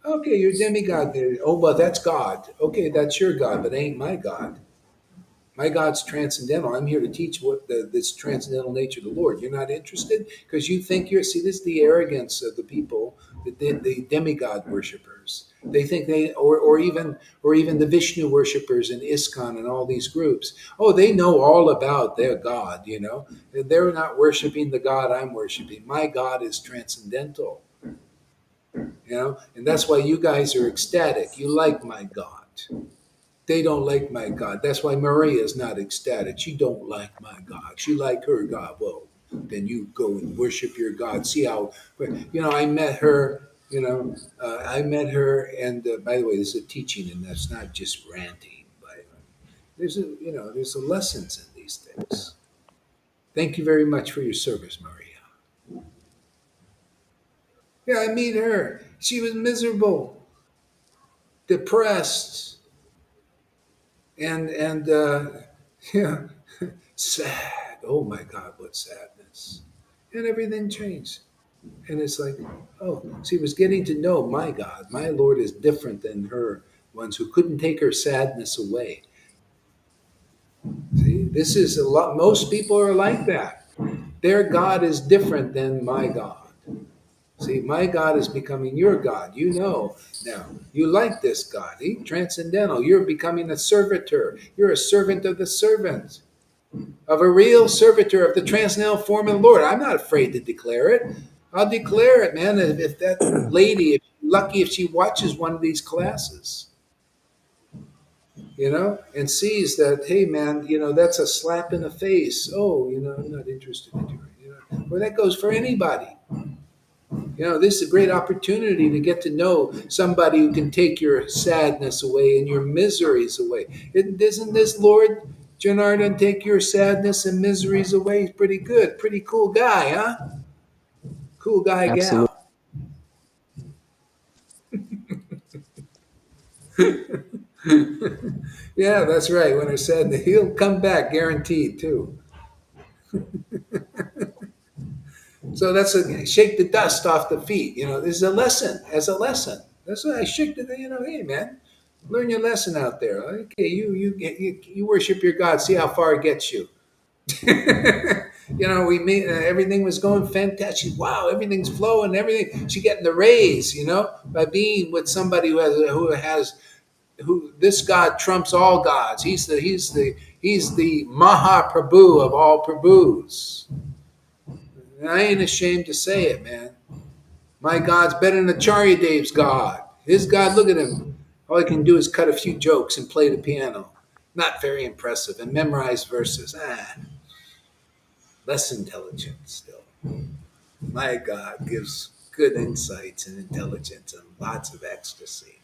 Okay, you're demigod there. Oh, well, that's God. Okay, that's your God, but it ain't my God. My God's transcendental. I'm here to teach what this transcendental nature of the Lord. You're not interested because you think you're. See, this is the arrogance of the people, the demigod worshippers. They think or even the Vishnu worshippers in ISKCON and all these groups. Oh, they know all about their God. They're not worshiping the God I'm worshiping. My God is transcendental. And that's why you guys are ecstatic. You like my God. They don't like my God. That's why Maria is not ecstatic. She don't like my God. She like her God. Well, then you go and worship your God. See how, I met her. I met her, and by the way, there's a teaching, and that's not just ranting. But there's a lessons in these things. Thank you very much for your service, Maria. Yeah, I meet her. She was miserable, depressed, and yeah, sad. Oh my God, what sadness! And everything changed. And it's like, oh, she was getting to know my God. My Lord is different than her ones who couldn't take her sadness away. See, this is a lot. Most people are like that. Their God is different than my God. See, my God is becoming your God. Now. You like this God. He's transcendental. You're becoming a servitor. You're a servant of the servant, of a real servitor of the transcendental form of the Lord. I'm not afraid to declare it. I'll declare it, man. If that lady, lucky if she watches one of these classes, and sees that, hey, man, that's a slap in the face. Oh, I'm not interested in doing it. Well, that goes for anybody. This is a great opportunity to get to know somebody who can take your sadness away and your miseries away. Isn't this Lord Janardhan take your sadness and miseries away? He's pretty good. Pretty cool guy, huh? Cool guy, Absolutely. gal. Yeah, that's right. When they're sad, he'll come back guaranteed too. So that's shake the dust off the feet. This is a lesson. As a lesson, that's why I shake the. Hey man, Learn your lesson out there. Okay, you worship your God. See how far it gets you. We made everything was going fantastic. Wow, everything's flowing. Everything. She getting the raise. By being with somebody who this God trumps all gods. He's the Mahaprabhu of all Prabhus. And I ain't ashamed to say it, man. My God's better than Acharya Dev's God. His God, look at him. All he can do is cut a few jokes and play the piano. Not very impressive. And memorize verses. Less intelligent still. My God gives good insights and intelligence and lots of ecstasy.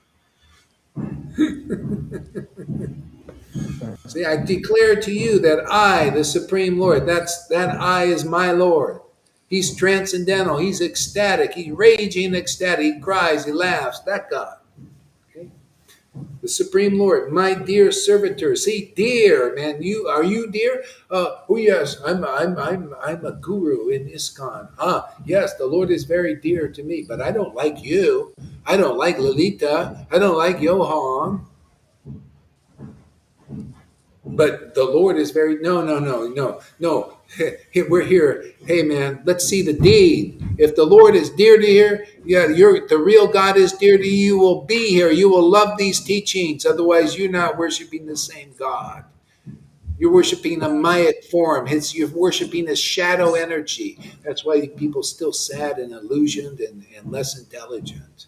See, I declare to you that I, the Supreme Lord, that I is my Lord. He's transcendental. He's ecstatic. He's raging ecstatic. He cries. He laughs. That God. Okay? The Supreme Lord, my dear servitor. See, dear man, are you dear? Oh yes, I'm a guru in ISKCON. Yes, the Lord is very dear to me, but I don't like you. I don't like Lalita. I don't like Johan. But the Lord is very no. We're here. Hey man, let's see the deed. If the Lord is dear to you, the real God is dear to you. You will be here. You will love these teachings. Otherwise, you're not worshiping the same God. You're worshiping a Maya form. You're worshiping a shadow energy. That's why people still sad and illusioned and less intelligent.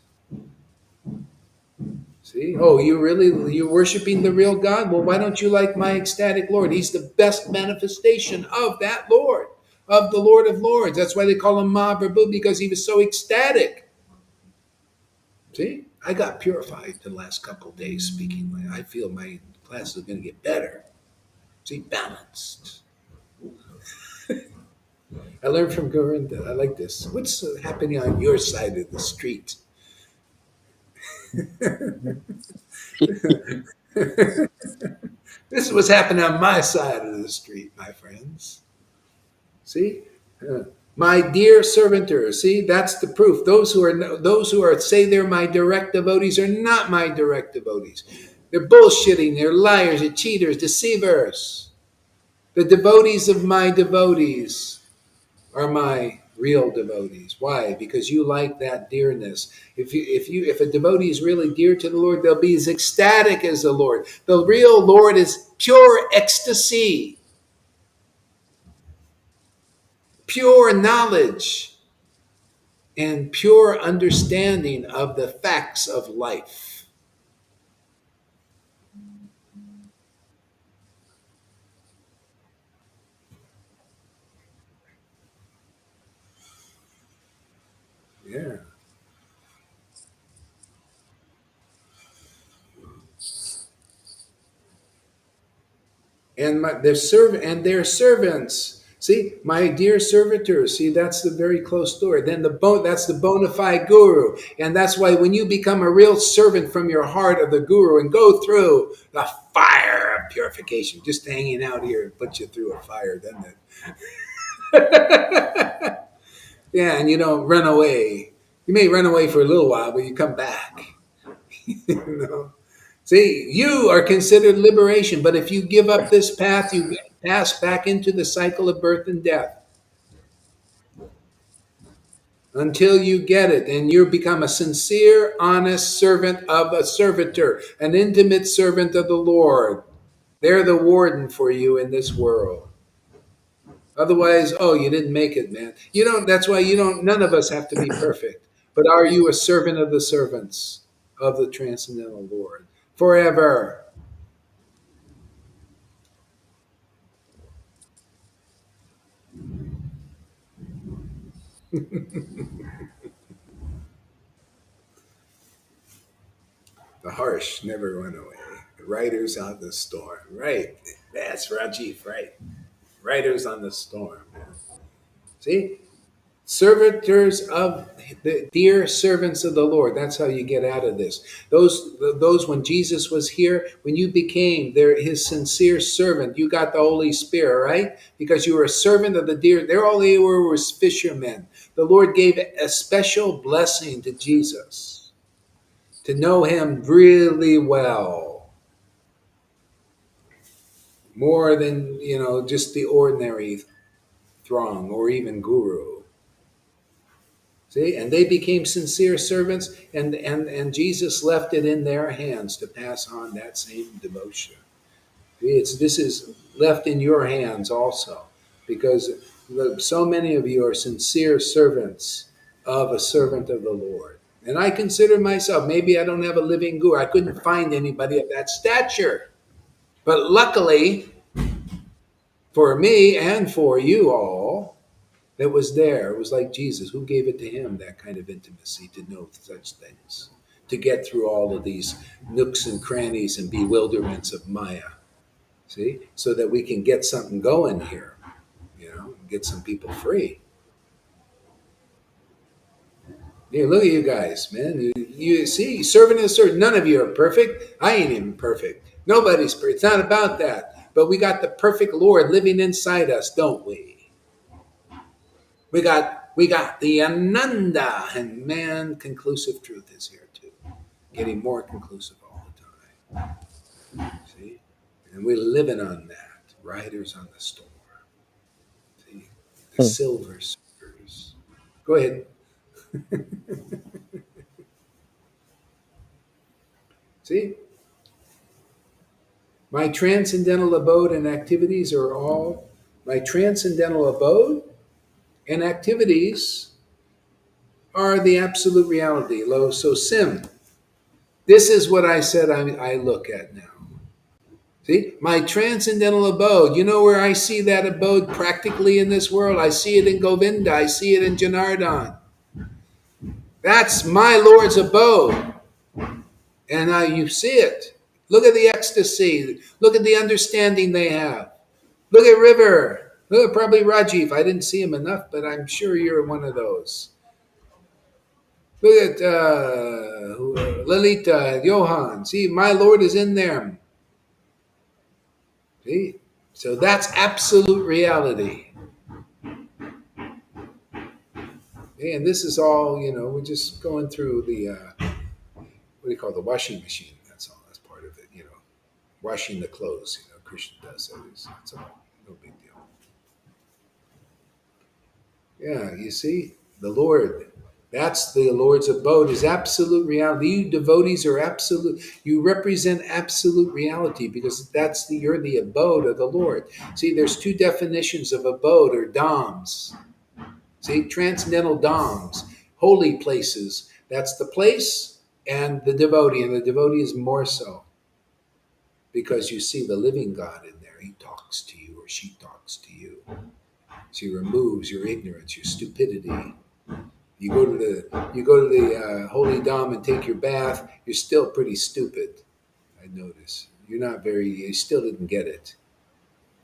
See? Oh, you're worshiping the real God? Well, why don't you like my ecstatic Lord? He's the best manifestation of that Lord, of the Lord of Lords. That's why they call him Mahaprabhu, because he was so ecstatic. See? I got purified the last couple of days speaking. I feel my class is going to get better. See? Balanced. I learned from Govinda. I like this. What's happening on your side of the street? This is what's happening on my side of the street, my friends. See, my dear servitor. See, that's the proof. Those who are say they're my direct devotees are not my direct devotees. They're bullshitting. They're liars. They're cheaters, deceivers. The devotees of my devotees are my real devotees. Why? Because you like that dearness. If a devotee is really dear to the Lord, they'll be as ecstatic as the Lord. The real Lord is pure ecstasy, pure knowledge, and pure understanding of the facts of life. Yeah. And their servants. See, my dear servitors. See, that's the very close story. Then that's the bona fide guru, and that's why when you become a real servant from your heart of the guru and go through the fire of purification, just hanging out here puts you through a fire, doesn't it? Yeah, and you don't run away. You may run away for a little while, but you come back. you know. See, you are considered liberation, but if you give up this path, you pass back into the cycle of birth and death until you get it, and you become a sincere, honest servant of a servitor, an intimate servant of the Lord. They're the warden for you in this world. Otherwise, oh, you didn't make it, man. You don't. That's why you don't. None of us have to be perfect. But are you a servant of the servants of the transcendental Lord forever? The harsh never went away. The riders on the storm. Right. That's Rajiv, right. Riders on the storm. Man. See? Servitors of the dear servants of the Lord. That's how you get out of this. Those when Jesus was here, when you became his sincere servant, you got the Holy Spirit, right? Because you were a servant of the dear. There all they were was fishermen. The Lord gave a special blessing to Jesus. to know him really well, more than, just the ordinary throng or even guru. See, and they became sincere servants, and Jesus left it in their hands to pass on that same devotion. This is left in your hands also, because so many of you are sincere servants of a servant of the Lord. And I consider myself, maybe I don't have a living guru. I couldn't find anybody of that stature. But luckily for me and for you all, that was there. It was like Jesus. Who gave it to him, that kind of intimacy, to know such things, to get through all of these nooks and crannies and bewilderments of Maya? See? So that we can get something going here, get some people free. Yeah, look at you guys, man. You see, serving and serving. None of you are perfect. I ain't even perfect. Nobody's perfect. It's not about that. But we got the perfect Lord living inside us, don't we? We got the Ananda, and man, conclusive truth is here too. Getting more conclusive all the time. See? And we're living on that. Riders on the storm. See? The silver surfers. Go ahead. See? My transcendental abode and activities are all my transcendental abode and activities are the absolute reality. Lo so sim. This is what I said I look at now. See, my transcendental abode. You know where I see that abode practically in this world? I see it in Govinda. I see it in Janardhan. That's my Lord's abode. And you see it. Look at the ecstasy. Look at the understanding they have. Look at River. Look at probably Rajiv. I didn't see him enough, but I'm sure you're one of those. Look at Lalita, Johan. See, my Lord is in them. See? So that's absolute reality. And this is all, we're just going through the, what do you call it, the washing machine. That's all. That's part of it, Washing the clothes, Krishna does that. That's all. No big deal. Yeah, you see, the Lord, that's the Lord's abode, is absolute reality. You devotees are absolute. You represent absolute reality because you're the abode of the Lord. See, there's two definitions of abode or dhams. See, transcendental dhams, holy places. That's the place and the devotee is more so because you see the living God in there. He talks to you or she talks to you. She removes your ignorance, your stupidity. You go to the holy dham and take your bath. You're still pretty stupid. I notice you still didn't get it.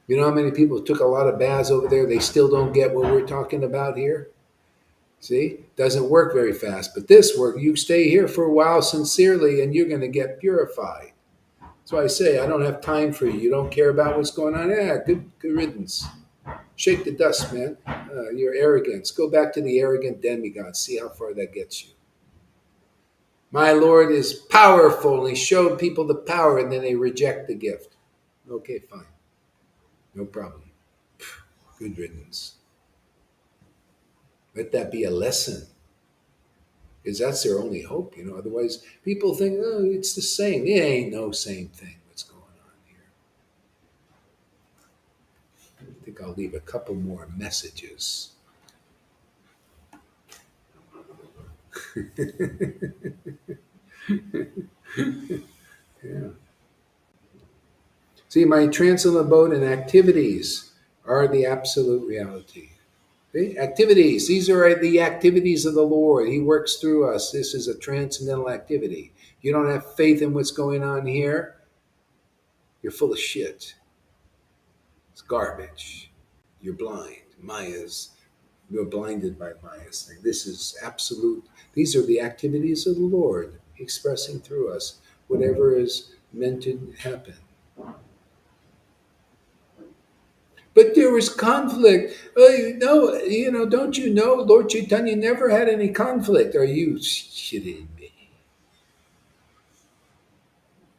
You know how many people took a lot of baths over there? They still don't get what we're talking about here. See, doesn't work very fast. But this work, you stay here for a while sincerely, and you're going to get purified. That's why I say I don't have time for you. You don't care about what's going on. Yeah, good riddance. Shake the dust, man. Your arrogance. Go back to the arrogant demigod. See how far that gets you. My Lord is powerful, and he showed people the power, and then they reject the gift. Okay, fine. No problem. Good riddance. Let that be a lesson. Because that's their only hope, Otherwise, people think, oh, it's the same. It ain't no same thing what's going on here. I think I'll leave a couple more messages. Yeah. See, my transcendental abode and activities are the absolute reality. See? Activities, these are the activities of the Lord. He works through us. This is a transcendental activity. You don't have faith in what's going on here, you're full of shit. It's garbage. You're blind. You're blinded by Maya's thing. This is absolute. These are the activities of the Lord expressing through us whatever is meant to happen. But there was conflict. Oh, don't you know Lord Caitanya never had any conflict? Are you shitting me?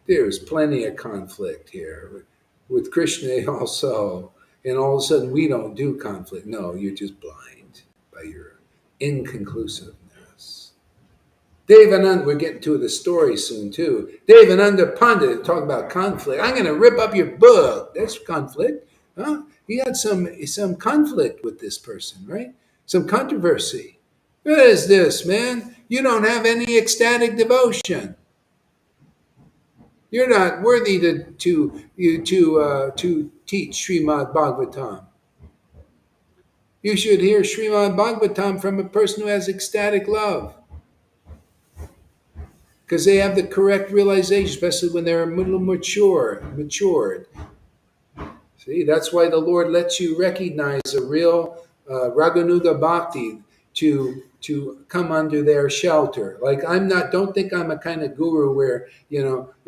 There's plenty of conflict here with Krishna also. And all of a sudden, we don't do conflict. No, you're just blind by your inconclusiveness. Devananda, we're getting to the story soon too. Devananda Pandit talking about conflict. I'm going to rip up your book. That's conflict. Huh? He had some conflict with this person, right? Some controversy. What is this, man? You don't have any ecstatic devotion. You're not worthy to teach Srimad Bhagavatam. You should hear Srimad Bhagavatam from a person who has ecstatic love, because they have the correct realization, especially when they're a little matured. See, that's why the Lord lets you recognize a real Raganuga Bhakti to come under their shelter. Like don't think I'm a kind of guru where,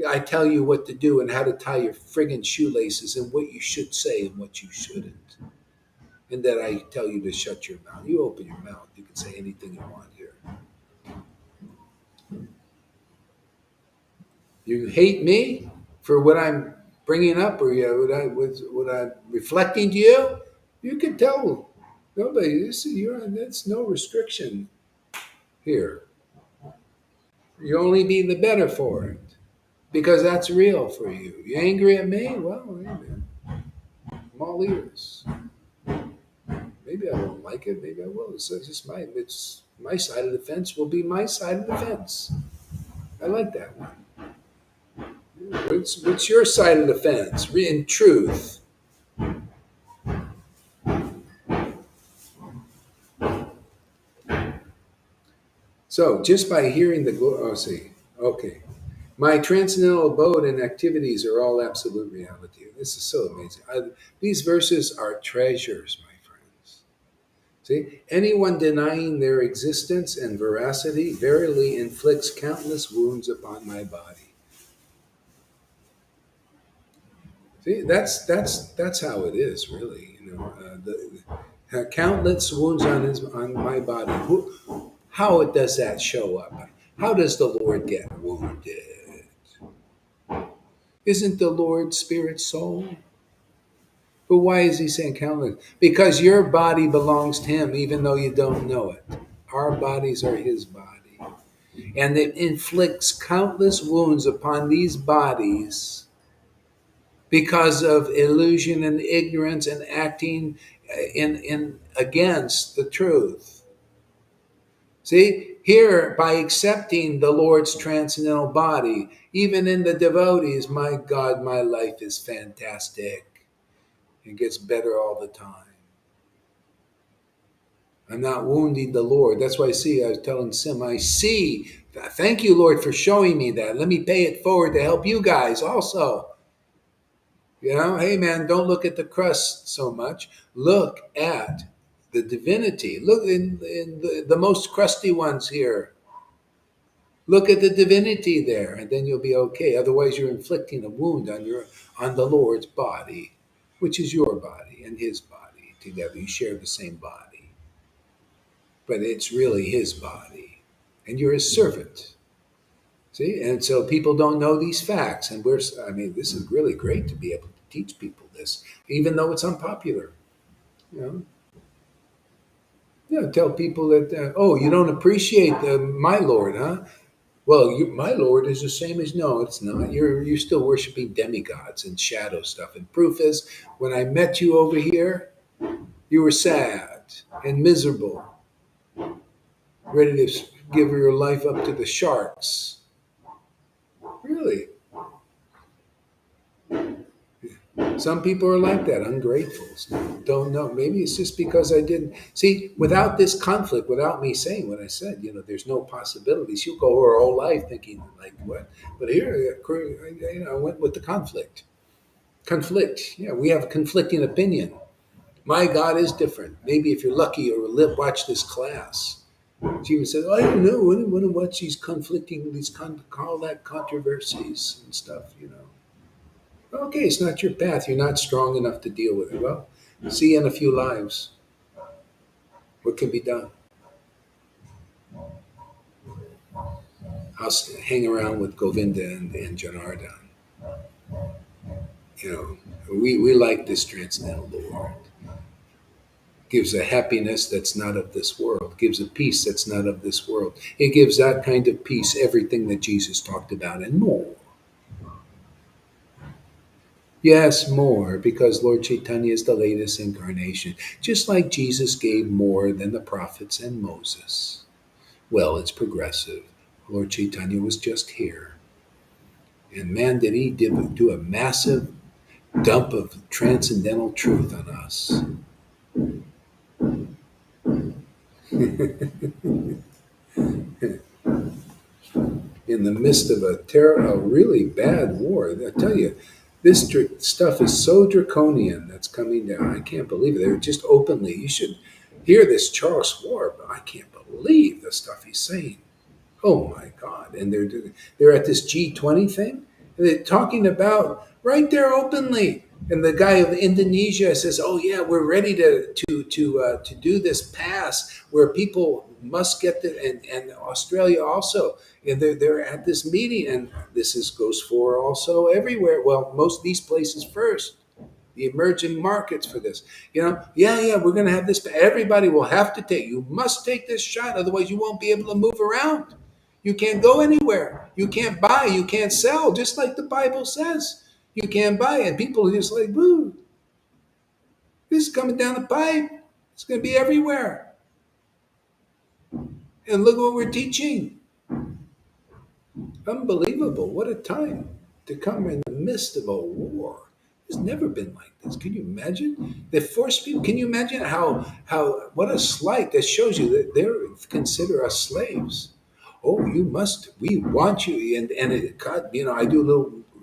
I tell you what to do and how to tie your friggin' shoelaces and what you should say and what you shouldn't. And that I tell you to shut your mouth. You open your mouth, you can say anything you want here. You hate me for what I'm bringing up, or what I'm reflecting to you. You can tell nobody. That's no restriction here. You only be the better for it, because that's real for you. You angry at me? Well, hey man, I'm all ears. Maybe I won't like it. Maybe I will. It's my side of the fence. Will be my side of the fence. I like that one. What's your side of the fence? In truth. So just by hearing okay. My transcendental abode and activities are all absolute reality. This is so amazing. These verses are treasures, my friends. See, anyone denying their existence and veracity verily inflicts countless wounds upon my body. See, that's how it is, really. Countless wounds on my body. How does that show up? How does the Lord get wounded? Isn't the Lord spirit soul? But why is he saying countless? Because your body belongs to him, even though you don't know it. Our bodies are his body. And it inflicts countless wounds upon these bodies because of illusion and ignorance and acting in against the truth. See, here, by accepting the Lord's transcendental body, even in the devotees, my God, my life is fantastic. It gets better all the time. I'm not wounding the Lord. That's why I was telling Sim, I see. Thank you, Lord, for showing me that. Let me pay it forward to help you guys also. Hey, man, don't look at the crust so much. Look at the divinity. Look in the most crusty ones here. Look at the divinity there, and then you'll be okay. Otherwise, you're inflicting a wound on the Lord's body, which is your body and his body together. You share the same body, but it's really his body, and you're his servant. See, and so people don't know these facts, and this is really great to be able to teach people this, even though it's unpopular. Tell people that you don't appreciate my Lord, huh? Well, my Lord is the same as no, it's not. You're still worshiping demigods and shadow stuff. And proof is, when I met you over here, you were sad and miserable, ready to give your life up to the sharks. Really? Some people are like that, ungrateful. Don't know. Maybe it's just because I didn't see. Without this conflict, without me saying what I said, there's no possibility. She'll go her whole life thinking like what. But here, I went with the conflict. Conflict. Yeah, we have a conflicting opinion. My God is different. Maybe if you're lucky or watch this class. She even said, I don't know. I want to watch these conflicting, call that controversies and stuff. Okay, it's not your path. You're not strong enough to deal with it. Well, see you in a few lives. What can be done? I'll hang around with Govinda and Janardhan. You know, we like this transcendental Lord. Gives a happiness that's not of this world, gives a peace that's not of this world. It gives that kind of peace, everything that Jesus talked about, and more. Yes, more, because Lord Caitanya is the latest incarnation, just like Jesus gave more than the prophets and Moses. Well, it's progressive. Lord Caitanya was just here. And man, did he do a massive dump of transcendental truth on us. In the midst of a really bad war. I tell you, this stuff is so draconian that's coming down. I can't believe it. They're just openly. You should hear this Charles Schwab. I can't believe the stuff he's saying. Oh my God! And they're at this G20 thing. And they're talking about right there openly. And the guy of Indonesia says, "Oh yeah, we're ready to do this pass where people must get the and Australia also." And they're at this meeting, and goes for also everywhere. Well, most of these places first, the emerging markets for this. Yeah, we're going to have this. Everybody will have to take. You must take this shot, otherwise you won't be able to move around. You can't go anywhere. You can't buy. You can't sell. Just like the Bible says, you can't buy. And people are just like, "Boo! This is coming down the pipe. It's going to be everywhere." And look what we're teaching. Unbelievable. What a time to come in the midst of a war. It's never been like this. Can you imagine? They force people. Can you imagine how what a slight that shows you that they consider us slaves. Oh, you must. We want you. And it got, I do a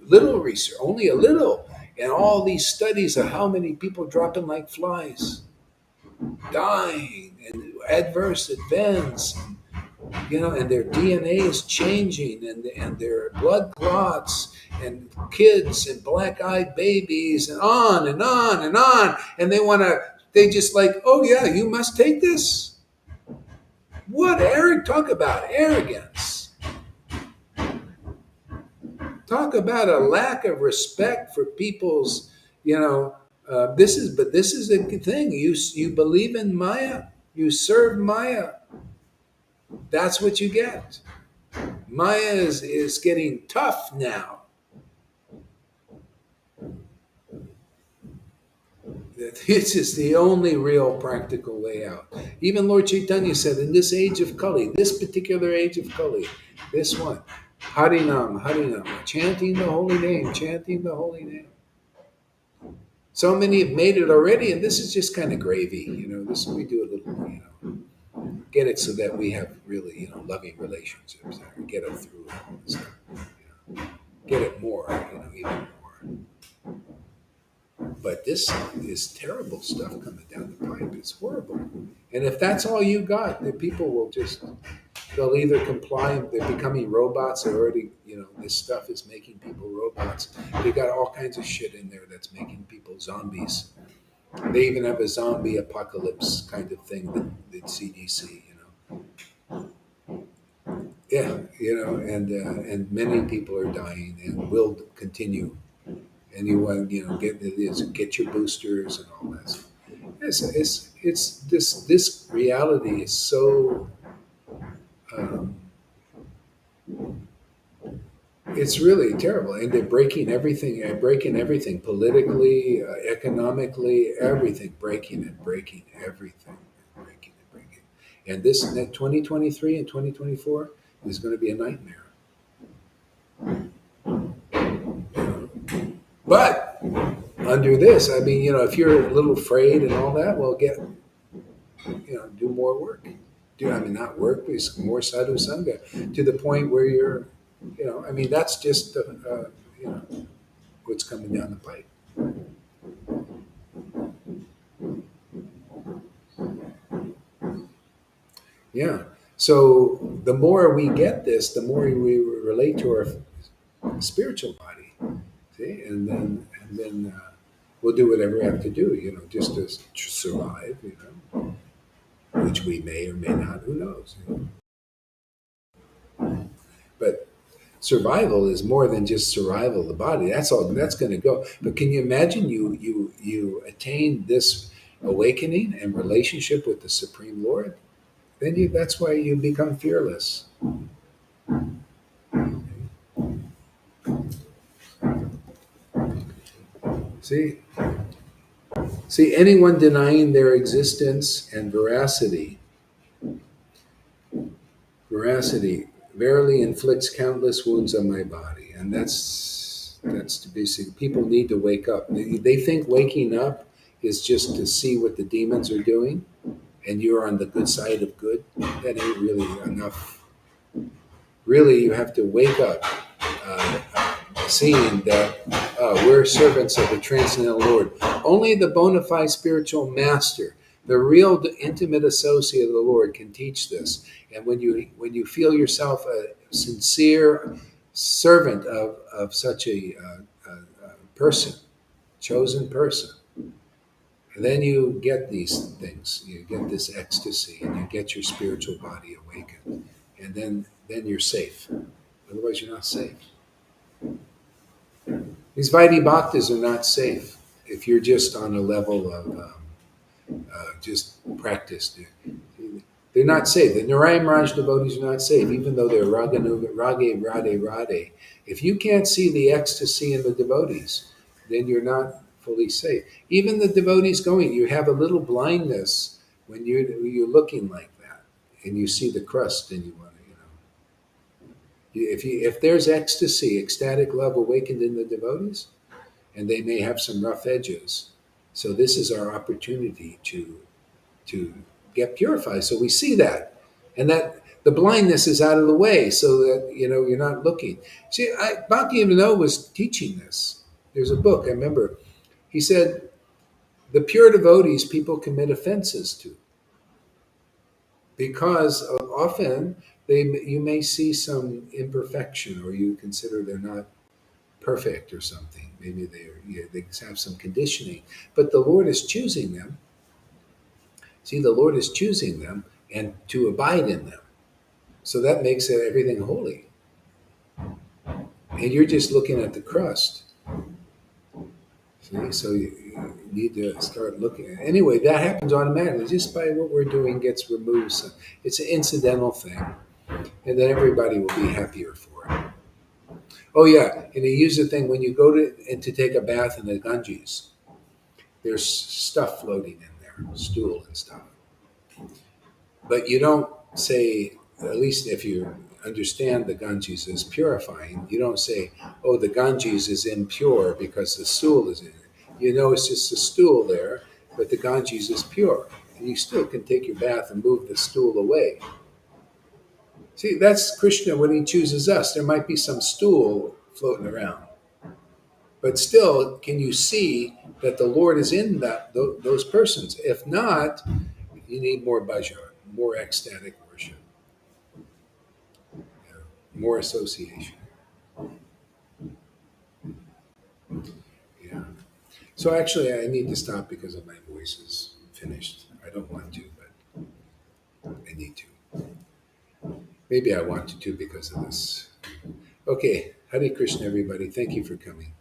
little research, only a little, and all these studies of how many people dropping like flies, dying, and adverse events, and their DNA is changing, and their blood clots, and kids, and black-eyed babies, and on and on and on. And they just like, "Oh yeah, you must take this." What talk about arrogance. Talk about a lack of respect for people's, this is a good thing. You believe in Maya, you serve Maya. That's what you get. Maya is getting tough now. This is the only real practical way out. Even Lord Caitanya said, in this age of Kali, this particular age of Kali, this one, Harinam, Harinam, chanting the holy name, chanting the holy name. So many have made it already, and this is just kind of gravy. This we do a little, get it so that we have really, loving relationships, get it through all this stuff, get it more, even more. But this is terrible stuff coming down the pipe. It's horrible. And if that's all you got, then people will they'll either comply, they're becoming robots, they're already, this stuff is making people robots. They got all kinds of shit in there that's making people zombies. They even have a zombie apocalypse kind of thing, the CDC, Yeah, and many people are dying and will continue. And you want get your boosters and all that. It's this reality is so it's really terrible, and they're breaking everything politically, economically, everything, breaking everything, and this 2023 and 2024 is going to be a nightmare. But under this, if you're a little afraid and all that, well, do more work. Not work, but more Sadhu Sangha to the point where you're, that's just, what's coming down the pipe. Yeah. So the more we get this, the more we relate to our spiritual body. See, and then we'll do whatever we have to do, just to survive, which we may or may not. Who knows? But survival is more than just survival of the body. That's all. That's going to go. But can you imagine you attain this awakening and relationship with the Supreme Lord? Then that's why you become fearless. See, anyone denying their existence and veracity verily inflicts countless wounds on my body. And that's to be seen. People need to wake up. They think waking up is just to see what the demons are doing, and you're on the good side of good. That ain't really enough. Really, you have to wake up, seeing that we're servants of the transcendental Lord. Only the bona fide spiritual master, the real intimate associate of the Lord, can teach this. And when you feel yourself a sincere servant of such a person, chosen person, then you get these things. You get this ecstasy, and you get your spiritual body awakened, and then you're safe. Otherwise, you're not safe. These Vaidhi Bhaktas are not safe if you're just on a level of just practice. They're not safe. The Narayan Raj devotees are not safe, even though they're Rage, Radhe. If you can't see the ecstasy in the devotees, then you're not fully safe. Even the devotees going, you have a little blindness when you're looking like that, and you see the crust, and you want to, if there's ecstasy, ecstatic love awakened in the devotees, and they may have some rough edges. So this is our opportunity to get purified. So we see that, and that the blindness is out of the way, so that you're not looking. See, Bhakti Vinod was teaching this. There's a book I remember. He said the pure devotees people commit offenses to, because often you may see some imperfection, or you consider they're not perfect or something. Maybe they have some conditioning, but the Lord is choosing them. See, the Lord is choosing them and to abide in them. So that makes everything holy. And you're just looking at the crust. See, so you need to start looking. Anyway, that happens automatically. Just by what we're doing gets removed. So it's an incidental thing. And then everybody will be happier for it. Oh yeah, and they use the thing when you go to take a bath in the Ganges. There's stuff floating in there, stool and stuff. But you don't say, at least if you understand the Ganges is purifying, you don't say, oh, the Ganges is impure because the stool is in it. It's just a stool there, but the Ganges is pure. And you still can take your bath and move the stool away. See, that's Krishna when he chooses us. There might be some stool floating around. But still, can you see that the Lord is in those persons? If not, you need more bhajan, more ecstatic worship, more association. Yeah. So actually, I need to stop because of my voice is finished. I don't want to, but I need to. Maybe I want to too because of this. Okay. Hare Krishna, everybody. Thank you for coming.